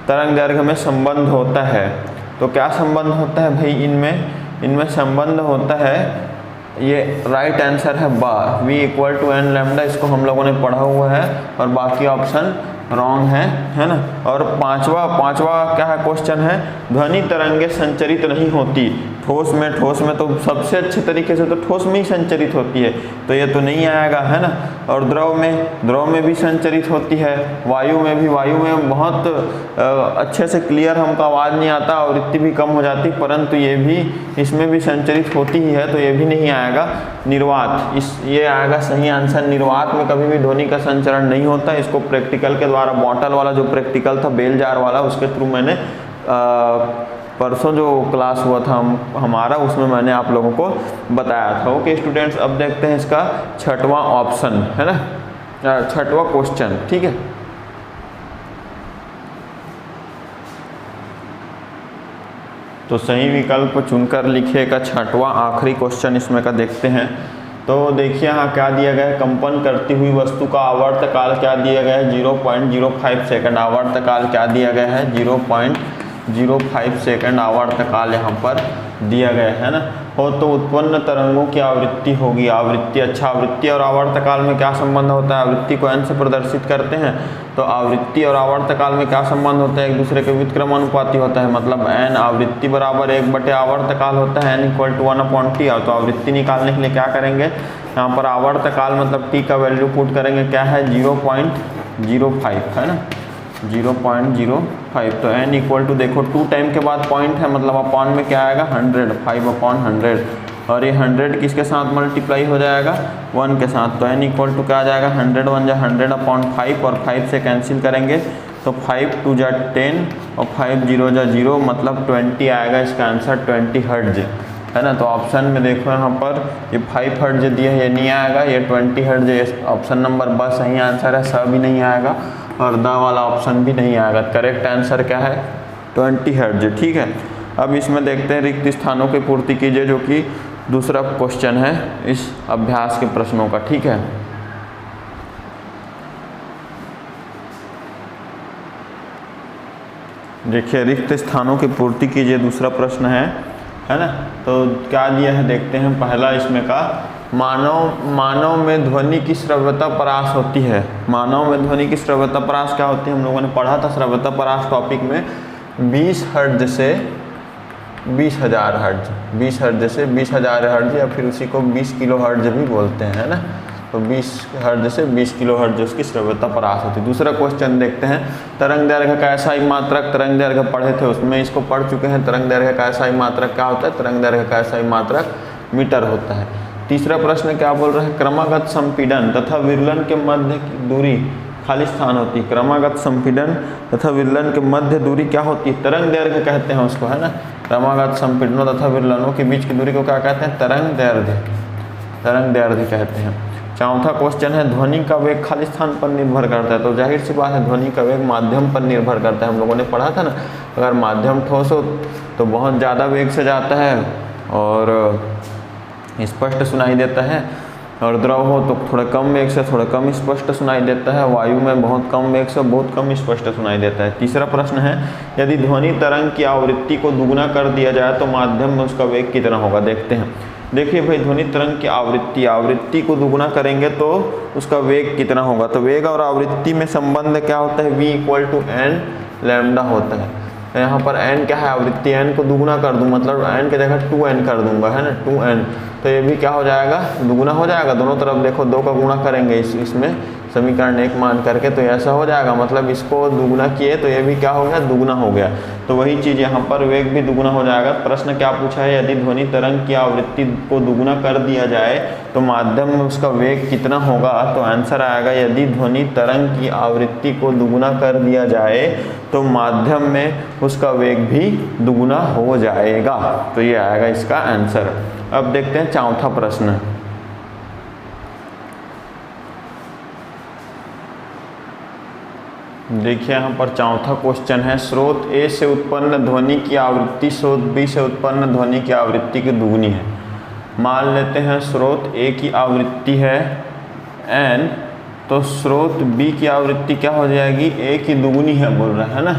A: तरंग दैर्घ्य में संबंध होता है। तो क्या संबंध होता है भाई, इनमें संबंध होता है, ये राइट आंसर है बा, v = n लैम्डा। इसको हम लोगों ने पढ़ा हुआ है, और बाकी ऑप्शन रॉन्ग है ना। और पांचवा क्या है क्वेश्चन है, ध्वनि तरंगे संचरित नहीं होती ठोस में तो सबसे अच्छे तरीके से तो ठोस में ही संचरित होती है, तो ये तो नहीं आएगा, है ना। और द्रव में भी संचरित होती है, वायु में बहुत अच्छे से क्लियर हमको आवाज़ नहीं आता, आवृत्ति भी कम हो जाती, परंतु ये भी इसमें भी संचरित होती ही है, तो ये भी नहीं आएगा। निर्वात, ये आएगा सही आंसर। निर्वात में कभी भी ध्वनि का संचरण नहीं होता। इसको प्रैक्टिकल के द्वारा, बॉटल वाला जो प्रैक्टिकल था बेल जार वाला, उसके थ्रू मैंने परसों जो क्लास हुआ था हमारा, उसमें मैंने आप लोगों को बताया था। ओके स्टूडेंट्स, अब देखते हैं इसका छठवां ऑप्शन, है ना, छठवां क्वेश्चन, ठीक है। तो सही विकल्प चुनकर लिखिएगा। छठवां आखिरी क्वेश्चन इसमें का देखते हैं। तो देखिए यहाँ क्या दिया गया है, कंपन करती हुई वस्तु का आवर्तकाल क्या दिया गया है, 0.05 सेकंड। आवर्तकाल क्या दिया गया है, 0.05 सेकंड आवर्तकाल यहाँ पर दिया गया है ना। हो तो उत्पन्न तरंगों की आवृत्ति होगी, आवृत्ति, अच्छा आवृत्ति और आवर्तकाल में क्या संबंध होता है, आवृत्ति को n से प्रदर्शित करते हैं, तो आवृत्ति और आवर्तकाल में क्या संबंध होता है, एक दूसरे के व्युत्क्रमानुपाती होता है, मतलब n आवृत्ति बराबर 1 आवर्तकाल होता है, n = 1/t। तो आवृत्ति निकालने के लिए क्या करेंगे, यहाँ पर आवर्तकाल मतलब t का वैल्यू पुट करेंगे, क्या है 0.05, है ना, 0.05। तो n = देखो 2 टाइम के बाद पॉइंट है, मतलब अपॉन में क्या आएगा 100, 5/100, और ये 100 किसके साथ मल्टीप्लाई हो जाएगा, 1 के साथ। तो n = क्या आ जाएगा, 100 1 = 100/5, और 5 से कैंसिल करेंगे तो 5 2 = 10 और 5 0 = 0, मतलब 20 आएगा इसका आंसर, 20 हर्ट्ज, है ना। तो ऑप्शन में देखो यहाँ पर ये 5 हर्ट्ज दिया है, ये नहीं आएगा, ये 20 हर्ट्ज, ये ऑप्शन नंबर ब सही आंसर है, स भी नहीं आएगा और द वाला ऑप्शन भी नहीं आएगा। करेक्ट आंसर क्या है, 20 हर्ट्ज, ठीक है। अब इसमें देखते हैं रिक्त स्थानों की पूर्ति कीजिए, जो कि दूसरा क्वेश्चन है इस अभ्यास के प्रश्नों का, ठीक है। देखिए रिक्त स्थानों की पूर्ति कीजिए, दूसरा प्रश्न है ना। तो क्या दिया है देखते हैं। पहला इसमें का, मानव में ध्वनि की श्रव्यता परास होती है। मानव में ध्वनि की श्रव्यता परास क्या होती है, हम लोगों ने पढ़ा था श्रव्यता परास टॉपिक में, 20 हर्ट्ज से 20,000 हर्ट्ज, 20 हर्ट्ज से 20,000 हर्ट्ज, या फिर उसी को 20 किलो हर्ट्ज भी बोलते हैं, है ना। तो 20 हर्ट्ज से 20 किलो हर्ट्ज उसकी श्रव्यता परास होती है। दूसरा क्वेश्चन देखते हैं, तरंग दैर्घ्य का ऐसा मात्रक, तरंग दैर्घ्य पढ़े थे उसमें, इसको पढ़ चुके हैं। तरंग दैर्घ्य का ऐसा मात्रक क्या होता है, तरंग दैर्घ्य का ऐसा मात्रक मीटर होता है। तीसरा प्रश्न क्या बोल रहे हैं, क्रमागत संपीड़न तथा विरलन के मध्य की दूरी खाली स्थान होती है। क्रमागत संपीड़न तथा विरलन के मध्य दूरी क्या होती है, तरंग दैर्घ्य कहते हैं उसको, है ना। क्रमागत संपीड़नों तथा विरलनों के बीच की दूरी को क्या कहते हैं, तरंग दैर्घ्य, तरंग दैर्घ्य कहते हैं। चौथा क्वेश्चन है, ध्वनि का वेग खाली स्थान पर निर्भर करता है। तो जाहिर सी बात है, ध्वनि का वेग माध्यम पर निर्भर करता है। हम लोगों ने पढ़ा था ना, अगर माध्यम ठोस हो तो बहुत ज़्यादा वेग से जाता है और स्पष्ट सुनाई देता है, और द्रव हो तो थोड़ा कम वेग से थोड़ा कम स्पष्ट सुनाई देता है, वायु में बहुत कम वेग से बहुत कम स्पष्ट सुनाई देता है। तीसरा प्रश्न है, यदि ध्वनि तरंग की आवृत्ति को दुगुना कर दिया जाए तो माध्यम में उसका वेग कितना होगा, देखते हैं। देखिए भाई, ध्वनि तरंग की आवृत्ति को दुगुना करेंगे तो उसका वेग कितना होगा। तो वेग और आवृत्ति में संबंध क्या होता है, v = n लैम्डा होता है। तो यहाँ पर n क्या है, आवृत्ति, n को दुगुना कर दूँ, मतलब n की जगह 2n कर दूंगा, है ना, 2n। तो ये भी क्या हो जाएगा, दुगुना हो जाएगा। दोनों तरफ देखो 2 का गुणा करेंगे इसमें समीकरण 1 मान करके, तो ऐसा हो जाएगा, मतलब इसको दुगुना किए तो ये भी क्या हो गया, दुगुना हो गया। तो वही चीज़ यहाँ पर वेग भी दुगुना हो जाएगा। प्रश्न क्या पूछा है, यदि ध्वनि तरंग की आवृत्ति को दुगुना कर दिया जाए तो माध्यम में उसका वेग कितना होगा। तो आंसर आएगा, यदि ध्वनि तरंग की आवृत्ति को दुगुना कर दिया जाए तो माध्यम में उसका वेग भी दुगुना हो जाएगा। तो ये आएगा इसका आंसर। अब देखते हैं चौथा प्रश्न। देखिए यहाँ पर चौथा क्वेश्चन है, स्रोत A से उत्पन्न ध्वनि की आवृत्ति स्रोत B से उत्पन्न ध्वनि की आवृत्ति की दुगुनी है। मान लेते हैं स्रोत A की आवृत्ति है n, तो स्रोत B की आवृत्ति क्या हो जाएगी, A की दुगुनी है बोल रहा है ना।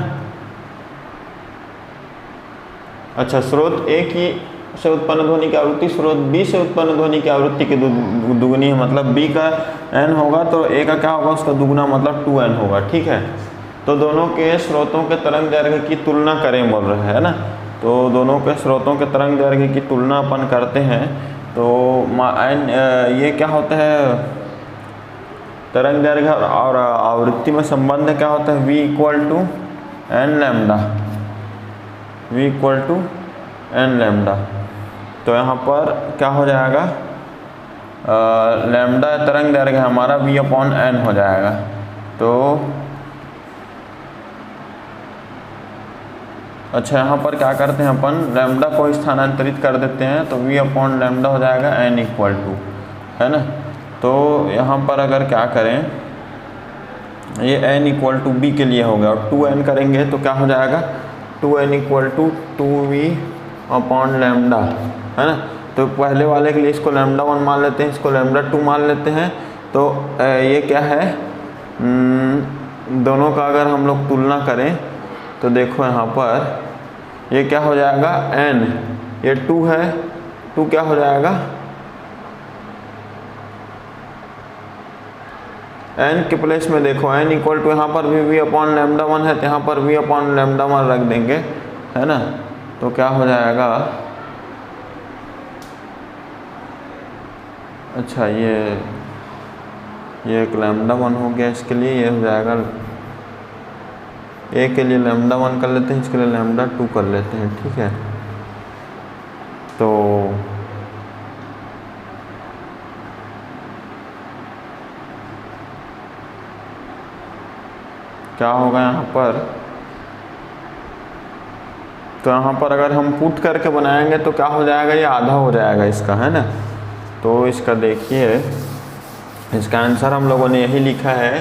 A: अच्छा, स्रोत A की से उत्पन्न ध्वनि की आवृत्ति स्रोत बी से उत्पन्न ध्वनि की आवृत्ति की दुगुनी है, मतलब बी का n होगा तो ए का क्या होगा, उसका दुगुना मतलब 2n होगा। ठीक है, तो दोनों के स्रोतों के तरंग दैर्घ्य की तुलना करें बोल रहे हैं ना, तो दोनों के स्रोतों के तरंग दैर्घ्य की तुलना अपन करते हैं। तो ये क्या होता है, तरंग दैर्घ्य और आवृत्ति में संबंध क्या होता है, v = n lambda, v = n lambda. तो यहाँ पर क्या हो जाएगा, लैम्डा तरंग दैर्घ्य हमारा v/n हो जाएगा। तो अच्छा, यहाँ पर क्या करते हैं अपन, लैम्डा को स्थानांतरित कर देते हैं, तो v/λ हो जाएगा n = है ना। तो यहाँ पर अगर क्या करें, ये n = b के लिए हो गया, और 2n करेंगे तो क्या हो जाएगा, 2n = 2v/λ, है ना। तो पहले वाले के लिए इसको λ1 मान लेते हैं, इसको λ2 मान लेते हैं। तो ये क्या है, दोनों का अगर हम लोग तुलना करें तो देखो यहाँ पर ये क्या हो जाएगा, n, ये 2 है, 2 क्या हो जाएगा, n के प्लेस में देखो n = यहाँ पर भी v/λ1 है, तो यहाँ पर v/λ1 रख देंगे, है ना। तो क्या हो जाएगा, अच्छा ये एक λ1 हो गया, इसके लिए ये हो जाएगा, ए के लिए λ1 कर लेते हैं, इसके लिए λ2 कर लेते हैं। ठीक है, तो क्या होगा यहाँ पर, तो यहाँ पर अगर हम पुट करके बनाएंगे तो क्या हो जाएगा, ये आधा हो जाएगा इसका, है ना। तो इसका देखिए, इसका आंसर हम लोगों ने यही लिखा है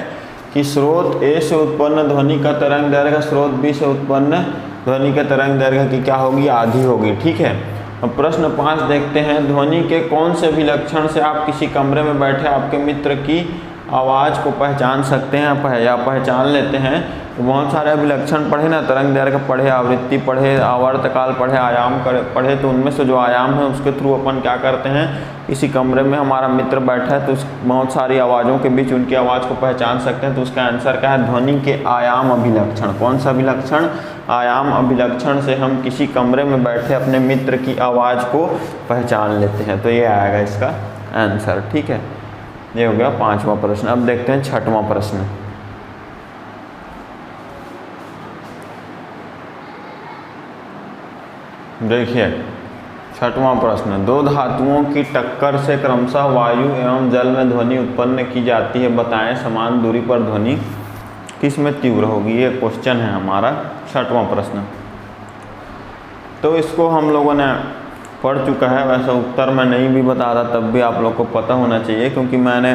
A: कि स्रोत ए से उत्पन्न ध्वनि का तरंग दैर्घ्य स्रोत बी से उत्पन्न ध्वनि के तरंग दैर्घ्य की क्या होगी, आधी होगी। ठीक है, अब प्रश्न 5 देखते हैं, ध्वनि के कौन से अभिलक्षण से आप किसी कमरे में बैठे आपके मित्र की आवाज़ को पहचान सकते हैं या पहचान लेते हैं। तो बहुत सारे अभिलक्षण पढ़े ना, तरंग दैर्घ्य पढ़े, आवृत्ति पढ़े, आवर्तकाल पढ़े, आयाम पढ़े। तो उनमें से जो आयाम है उसके थ्रू अपन क्या करते हैं, किसी कमरे में हमारा मित्र बैठा है तो उस बहुत सारी आवाज़ों के बीच उनकी आवाज़ को पहचान सकते हैं। तो उसका आंसर क्या है, ध्वनि के आयाम अभिलक्षण। कौन सा अभिलक्षण, आयाम अभिलक्षण से हम किसी कमरे में बैठे अपने मित्र की आवाज़ को पहचान लेते हैं। तो ये आएगा इसका आंसर। ठीक है, ये हो गया 5वां प्रश्न। अब देखते हैं 6वां प्रश्न। देखिए 6वां प्रश्न, दो धातुओं की टक्कर से क्रमशः वायु एवं जल में ध्वनि उत्पन्न की जाती है, बताएं समान दूरी पर ध्वनि किस में तीव्र होगी। ये क्वेश्चन है हमारा 6वां प्रश्न। तो इसको हम लोगों ने पढ़ चुका है, वैसे उत्तर मैं नहीं भी बता रहा, तब भी आप लोग को पता होना चाहिए, क्योंकि मैंने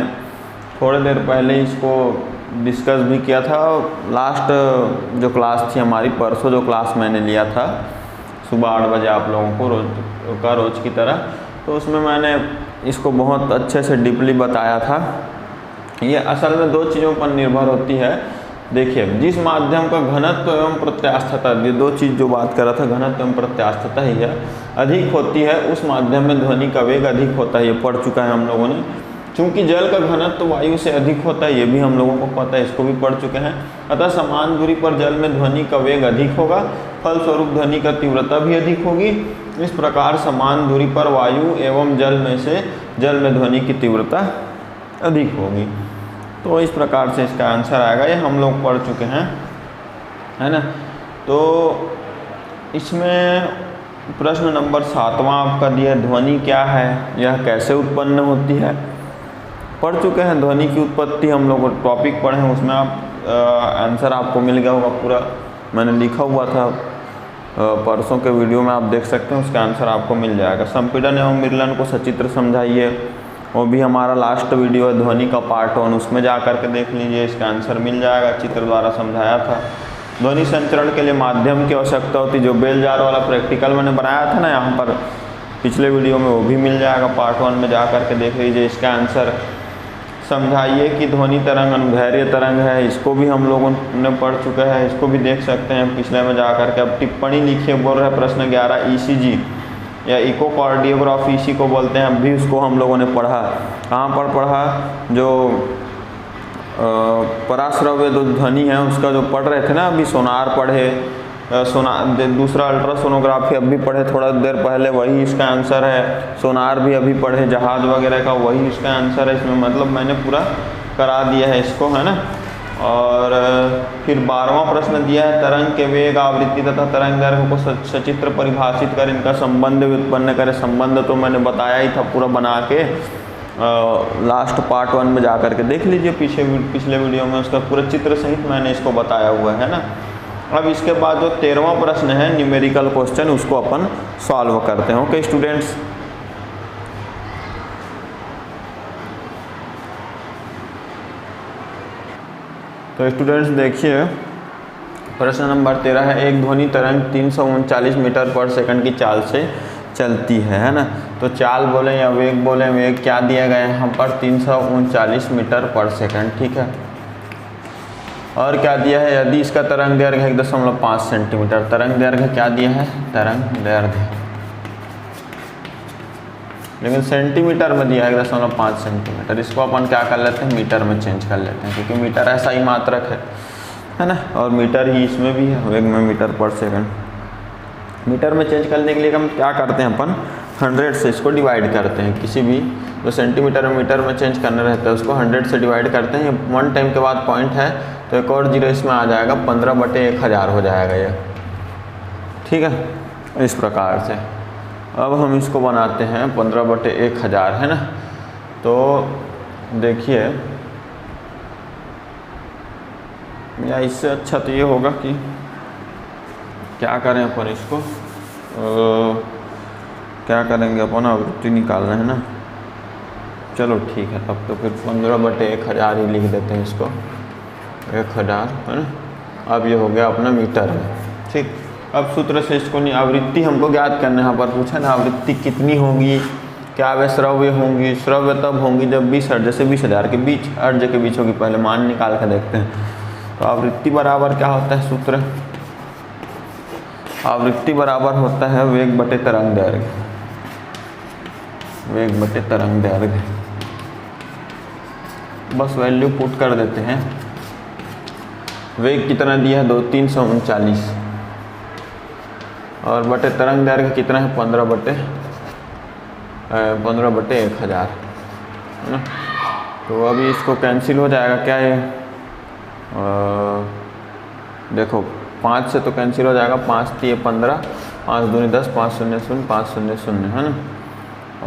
A: थोड़ी देर पहले इसको डिस्कस भी किया था। लास्ट जो क्लास थी हमारी, परसों जो क्लास मैंने लिया था सुबह 8 बजे आप लोगों को रोज़ की तरह, तो उसमें मैंने इसको बहुत अच्छे से डीपली बताया था। ये असल में 2 चीज़ों पर निर्भर होती है। देखिए, जिस माध्यम का घनत्व एवं प्रत्यास्थता, ये 2 चीज़ जो बात कर रहा था, घनत्व एवं प्रत्यास्थता ही है, अधिक होती है, उस माध्यम में ध्वनि का वेग अधिक होता है। ये पढ़ चुका है हम लोगों ने। चूँकि जल का घनत्व वायु से अधिक होता है, ये भी हम लोगों को पता है, इसको भी पढ़ चुके हैं। अतः समान दूरी पर जल में ध्वनि का वेग अधिक होगा, फलस्वरूप ध्वनि का तीव्रता भी अधिक होगी। इस प्रकार समान दूरी पर वायु एवं जल में से जल में ध्वनि की तीव्रता अधिक होगी। तो इस प्रकार से इसका आंसर आएगा। ये हम लोग पढ़ चुके हैं, है ना। तो इसमें प्रश्न नंबर 7वां आपका दिया, ध्वनि क्या है, यह कैसे उत्पन्न होती है। पढ़ चुके हैं ध्वनि की उत्पत्ति, हम लोग टॉपिक पढ़े हैं, उसमें आप आंसर आपको मिल गया होगा पूरा। मैंने लिखा हुआ था परसों के वीडियो में, आप देख सकते हैं, उसका आंसर आपको मिल जाएगा। संपीड़न एवं मिलन को सचित्र समझाइए, वो भी हमारा लास्ट वीडियो है, ध्वनि का पार्ट 1, उसमें जा कर के देख लीजिए, इसका आंसर मिल जाएगा। चित्र द्वारा समझाया था। ध्वनि संचरण के लिए माध्यम की आवश्यकता होती, जो बेल जार वाला प्रैक्टिकल मैंने बनाया था ना यहाँ पर पिछले वीडियो में, वो भी मिल जाएगा। पार्ट 1 में जा कर के देख लीजिए। इसका आंसर समझाइए कि ध्वनि तरंग अनुदैर्घ्य तरंग है, इसको भी हम लोगों ने पढ़ चुके हैं, इसको भी देख सकते हैं पिछले में जा कर के। अब टिप्पणी लिखिए, बोल रहे हैं प्रश्न 11, ईसीजी या इकोकार्डियोग्राफी इसी को बोलते हैं, अभी उसको हम लोगों ने पढ़ा। कहाँ पर पढ़ा? जो पराश्रव्य जो ध्वनि है उसका जो पढ़ रहे थे ना अभी, सोनार पढ़े, दूसरा अल्ट्रासोनोग्राफी अभी पढ़े थोड़ा देर पहले, वही इसका आंसर है। सोनार भी अभी पढ़े, जहाज वगैरह का, वही इसका आंसर है इसमें, मतलब मैंने पूरा करा दिया है इसको, है ना। और फिर 12वां प्रश्न दिया है, तरंग के वेग, आवृत्ति तथा तरंग दैर्घ्य को सचित्र परिभाषित कर इनका संबंध उत्पन्न करें। संबंध तो मैंने बताया ही था पूरा बना के, लास्ट पार्ट 1 में जा कर के देख लीजिए, पिछले वीडियो में उसका पूरा चित्र सहित मैंने इसको बताया हुआ है ना। अब इसके बाद जो 13वां प्रश्न है न्यूमेरिकल क्वेश्चन, उसको अपन सॉल्व करते हैं। ओके स्टूडेंट्स, तो स्टूडेंट्स देखिए प्रश्न नंबर 13 है, एक ध्वनि तरंग 339 मीटर पर सेकंड की चाल से चलती है ना। तो चाल बोले या वेग बोले, वेग क्या दिया गया है यहाँ पर 339 मीटर पर सेकंड, ठीक है। और क्या दिया है, यदि इसका तरंग दैर्घ्य 1.5 सेंटीमीटर, तरंग दैर्घ्य क्या दिया है, तरंग दैर्घ्य, लेकिन सेंटीमीटर में दिया है 1.5 सेंटीमीटर। इसको अपन क्या कर लेते हैं, मीटर में चेंज कर लेते हैं, क्योंकि मीटर ऐसा ही मात्रक है ना, और मीटर ही इसमें भी है, वेग में मीटर पर सेकंड। मीटर में चेंज करने के लिए हम क्या करते हैं, अपन 100 से इसको डिवाइड करते हैं। किसी भी जो सेंटीमीटर में मीटर में चेंज करना रहता है उसको 100 से डिवाइड करते हैं। 1 टाइम के बाद पॉइंट है तो एक और जीरो इसमें आ जाएगा, 15/1000 हो जाएगा ये, ठीक है। इस प्रकार से अब हम इसको बनाते हैं 15/1000, है ना। तो देखिए, या इससे अच्छा तो ये होगा कि क्या करें अपन इसको, क्या करेंगे अपन, आवृत्ति निकालना है ना। चलो ठीक है, अब तो फिर 15/1000 ही लिख देते हैं इसको, 1000, है ना। अब ये हो गया अपना मीटर में, ठीक। अब सूत्र से इसको नहीं, आवृत्ति हमको ज्ञात करना है। यहाँ पर पूछा ना आवृत्ति कितनी होगी, क्या वे श्रव्य होंगी। श्रव्य तब होंगी जब 20 हर्ट्ज, जैसे 20,000 के बीच, हर्ट्ज के बीच होगी। पहले मान निकाल कर देखते हैं। तो आवृत्ति बराबर क्या होता है सूत्र, आवृत्ति बराबर होता है वेग बटे तरंग दैर्घ्य, वेग बटे तरंग दैर्घ्य। बस वैल्यू पुट कर देते हैं। वेग कितना दिया है, 339, और बटे तरंग दैर्घ्य कितना है, 15/1000, है ना। तो अभी इसको कैंसिल हो जाएगा क्या ये, देखो 5 से तो कैंसिल हो जाएगा, 5 3 15, 5 दूनी 10, 5 0 0, 5 0 0, है ना।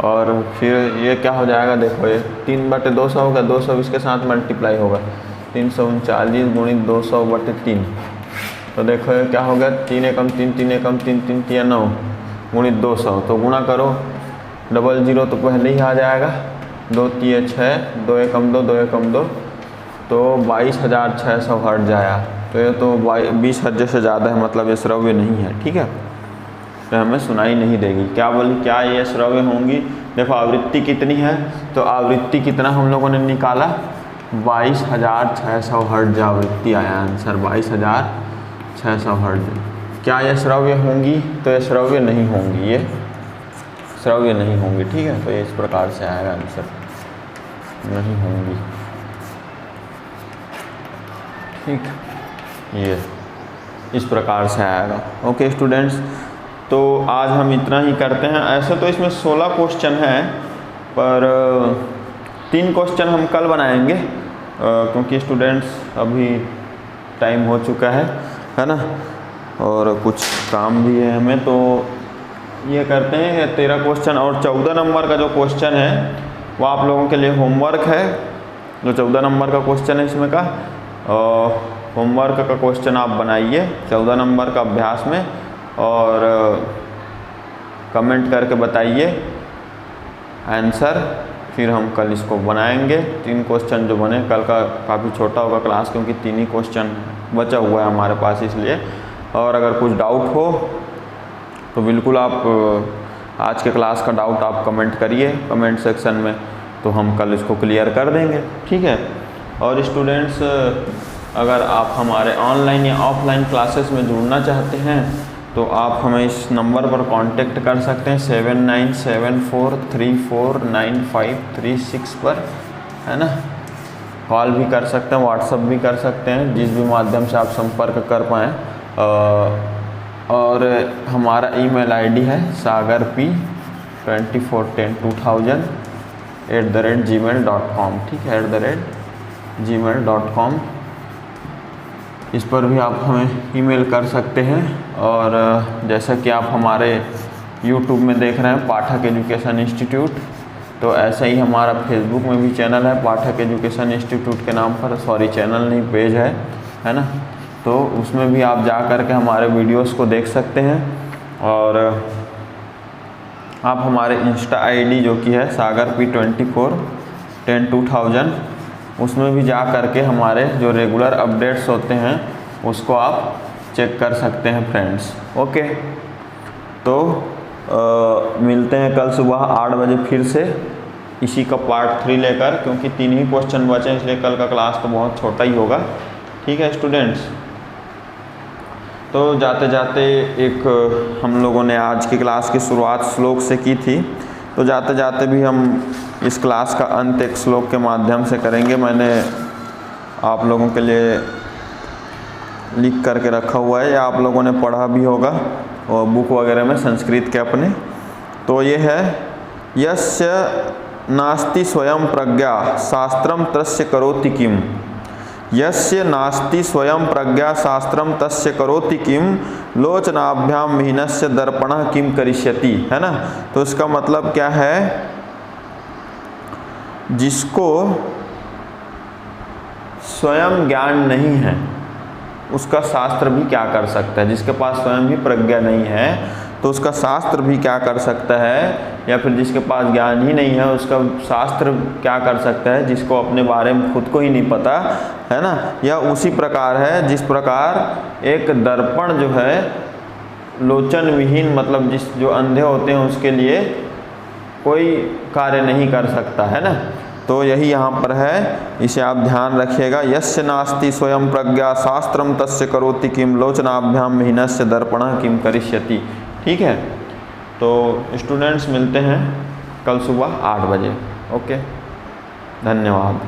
A: और फिर ये क्या हो जाएगा, देखो ये 3/200 होगा, 200 इसके साथ मल्टीप्लाई होगा, 339 गुणित 200/3। तो देखो ये क्या होगा, 3 एकम 3, 3 एकम 3, 3 3 9 गुणित 200। तो गुणा करो, 00 तो पहले ही आ जाएगा, 2 3 6, 2 एकम 2, 2 एकम 2, तो 22,600 हर्ट्ज आया। तो ये तो 20 हर्ट्ज से ज़्यादा है, मतलब ये श्रव्य नहीं है, ठीक है। तो हमें सुनाई नहीं देगी। क्या बोली, क्या ये श्रव्य होंगी। देखो आवृत्ति कितनी है, तो आवृत्ति कितना हम लोगों ने निकाला, 22,600 हर्ट्ज आवृत्ति आया आंसर, 22,600 हर्ट्ज। क्या ये श्रव्य होंगी, तो ये श्रव्य नहीं होंगी, ये श्रव्य नहीं होंगी, ठीक है। तो ये इस प्रकार से आएगा आंसर, नहीं होंगी, ठीक, ये इस प्रकार से आएगा। ओके स्टूडेंट्स, तो आज हम इतना ही करते हैं। ऐसे तो इसमें 16 क्वेश्चन हैं, पर 3 क्वेश्चन हम कल बनाएंगे, क्योंकि स्टूडेंट्स अभी टाइम हो चुका है ना, और कुछ काम भी है हमें। तो ये करते हैं 13 क्वेश्चन, और 14 नंबर का जो क्वेश्चन है वो आप लोगों के लिए होमवर्क है। जो 14 नंबर का क्वेश्चन है इसमें का होमवर्क का क्वेश्चन आप बनाइए 14 नंबर का अभ्यास में, और कमेंट करके बताइए आंसर। फिर हम कल इसको बनाएंगे। 3 क्वेश्चन जो बने, कल का काफ़ी छोटा होगा क्लास, क्योंकि 3 ही क्वेश्चन बचा हुआ है हमारे पास, इसलिए। और अगर कुछ डाउट हो तो बिल्कुल आप आज के क्लास का डाउट आप कमेंट करिए कमेंट सेक्शन में, तो हम कल इसको क्लियर कर देंगे, ठीक है। और स्टूडेंट्स, अगर आप हमारे ऑनलाइन या ऑफलाइन क्लासेस में जुड़ना चाहते हैं तो आप हमें इस नंबर पर कांटेक्ट कर सकते हैं 7974349536 पर, है ना। कॉल भी कर सकते हैं, व्हाट्सअप भी कर सकते हैं, जिस भी माध्यम से आप संपर्क कर पाएँ। और हमारा ईमेल आईडी है sagarp24102000@gmail.com, ठीक है, @gmail.com। इस पर भी आप हमें ईमेल कर सकते हैं। और जैसा कि आप हमारे YouTube में देख रहे हैं पाठक एजुकेशन इंस्टीट्यूट, तो ऐसा ही हमारा फेसबुक में भी चैनल है पाठक एजुकेशन इंस्टीट्यूट के नाम पर, सॉरी चैनल नहीं पेज है ना। तो उसमें भी आप जा कर के हमारे वीडियोस को देख सकते हैं। और आप हमारे इंस्टा आईडी जो कि है sagarp24102000, उसमें भी जा कर के हमारे जो रेगुलर अपडेट्स होते हैं उसको आप चेक कर सकते हैं फ्रेंड्स। ओके, तो मिलते हैं कल सुबह 8 बजे फिर से इसी का पार्ट 3 लेकर, क्योंकि 3 ही क्वेश्चन बचे हैं, इसलिए कल का क्लास तो बहुत छोटा ही होगा। ठीक है स्टूडेंट्स, तो जाते जाते एक हम लोगों ने आज की क्लास की शुरुआत श्लोक से की थी, तो जाते जाते भी हम इस क्लास का अंत एक श्लोक के माध्यम से करेंगे। मैंने आप लोगों के लिए लिख करके रखा हुआ है, या आप लोगों ने पढ़ा भी होगा और बुक वगैरह में संस्कृत के अपने। तो ये है, यस्य नास्ति स्वयं प्रज्ञा शास्त्रम तस्य करोति किम, यस्य नास्ति स्वयं प्रज्ञा शास्त्रम तस्य करोति किम, लोचनाभ्याम मीनस्य दर्पणः किम करिष्यति, है ना। तो इसका मतलब क्या है, जिसको स्वयं ज्ञान नहीं है उसका शास्त्र भी क्या कर सकता है। जिसके पास स्वयं भी प्रज्ञा नहीं है तो उसका शास्त्र भी क्या कर सकता है, या फिर जिसके पास ज्ञान ही नहीं है उसका शास्त्र क्या कर सकता है, जिसको अपने बारे में खुद को ही नहीं पता, है ना। या उसी प्रकार है जिस प्रकार एक दर्पण जो है लोचन विहीन, मतलब जिस जो अंधे होते हैं उसके लिए कोई कार्य नहीं कर सकता, है ना। तो यही यहाँ पर है, इसे आप ध्यान रखिएगा। यस्य नास्ति स्वयं प्रज्ञा शास्त्रम तस्य करोति किम, लोचनाभ्याम मीनस्य दर्पणः किम करिष्यति। ठीक है, तो स्टूडेंट्स मिलते हैं कल सुबह 8 बजे। ओके, धन्यवाद।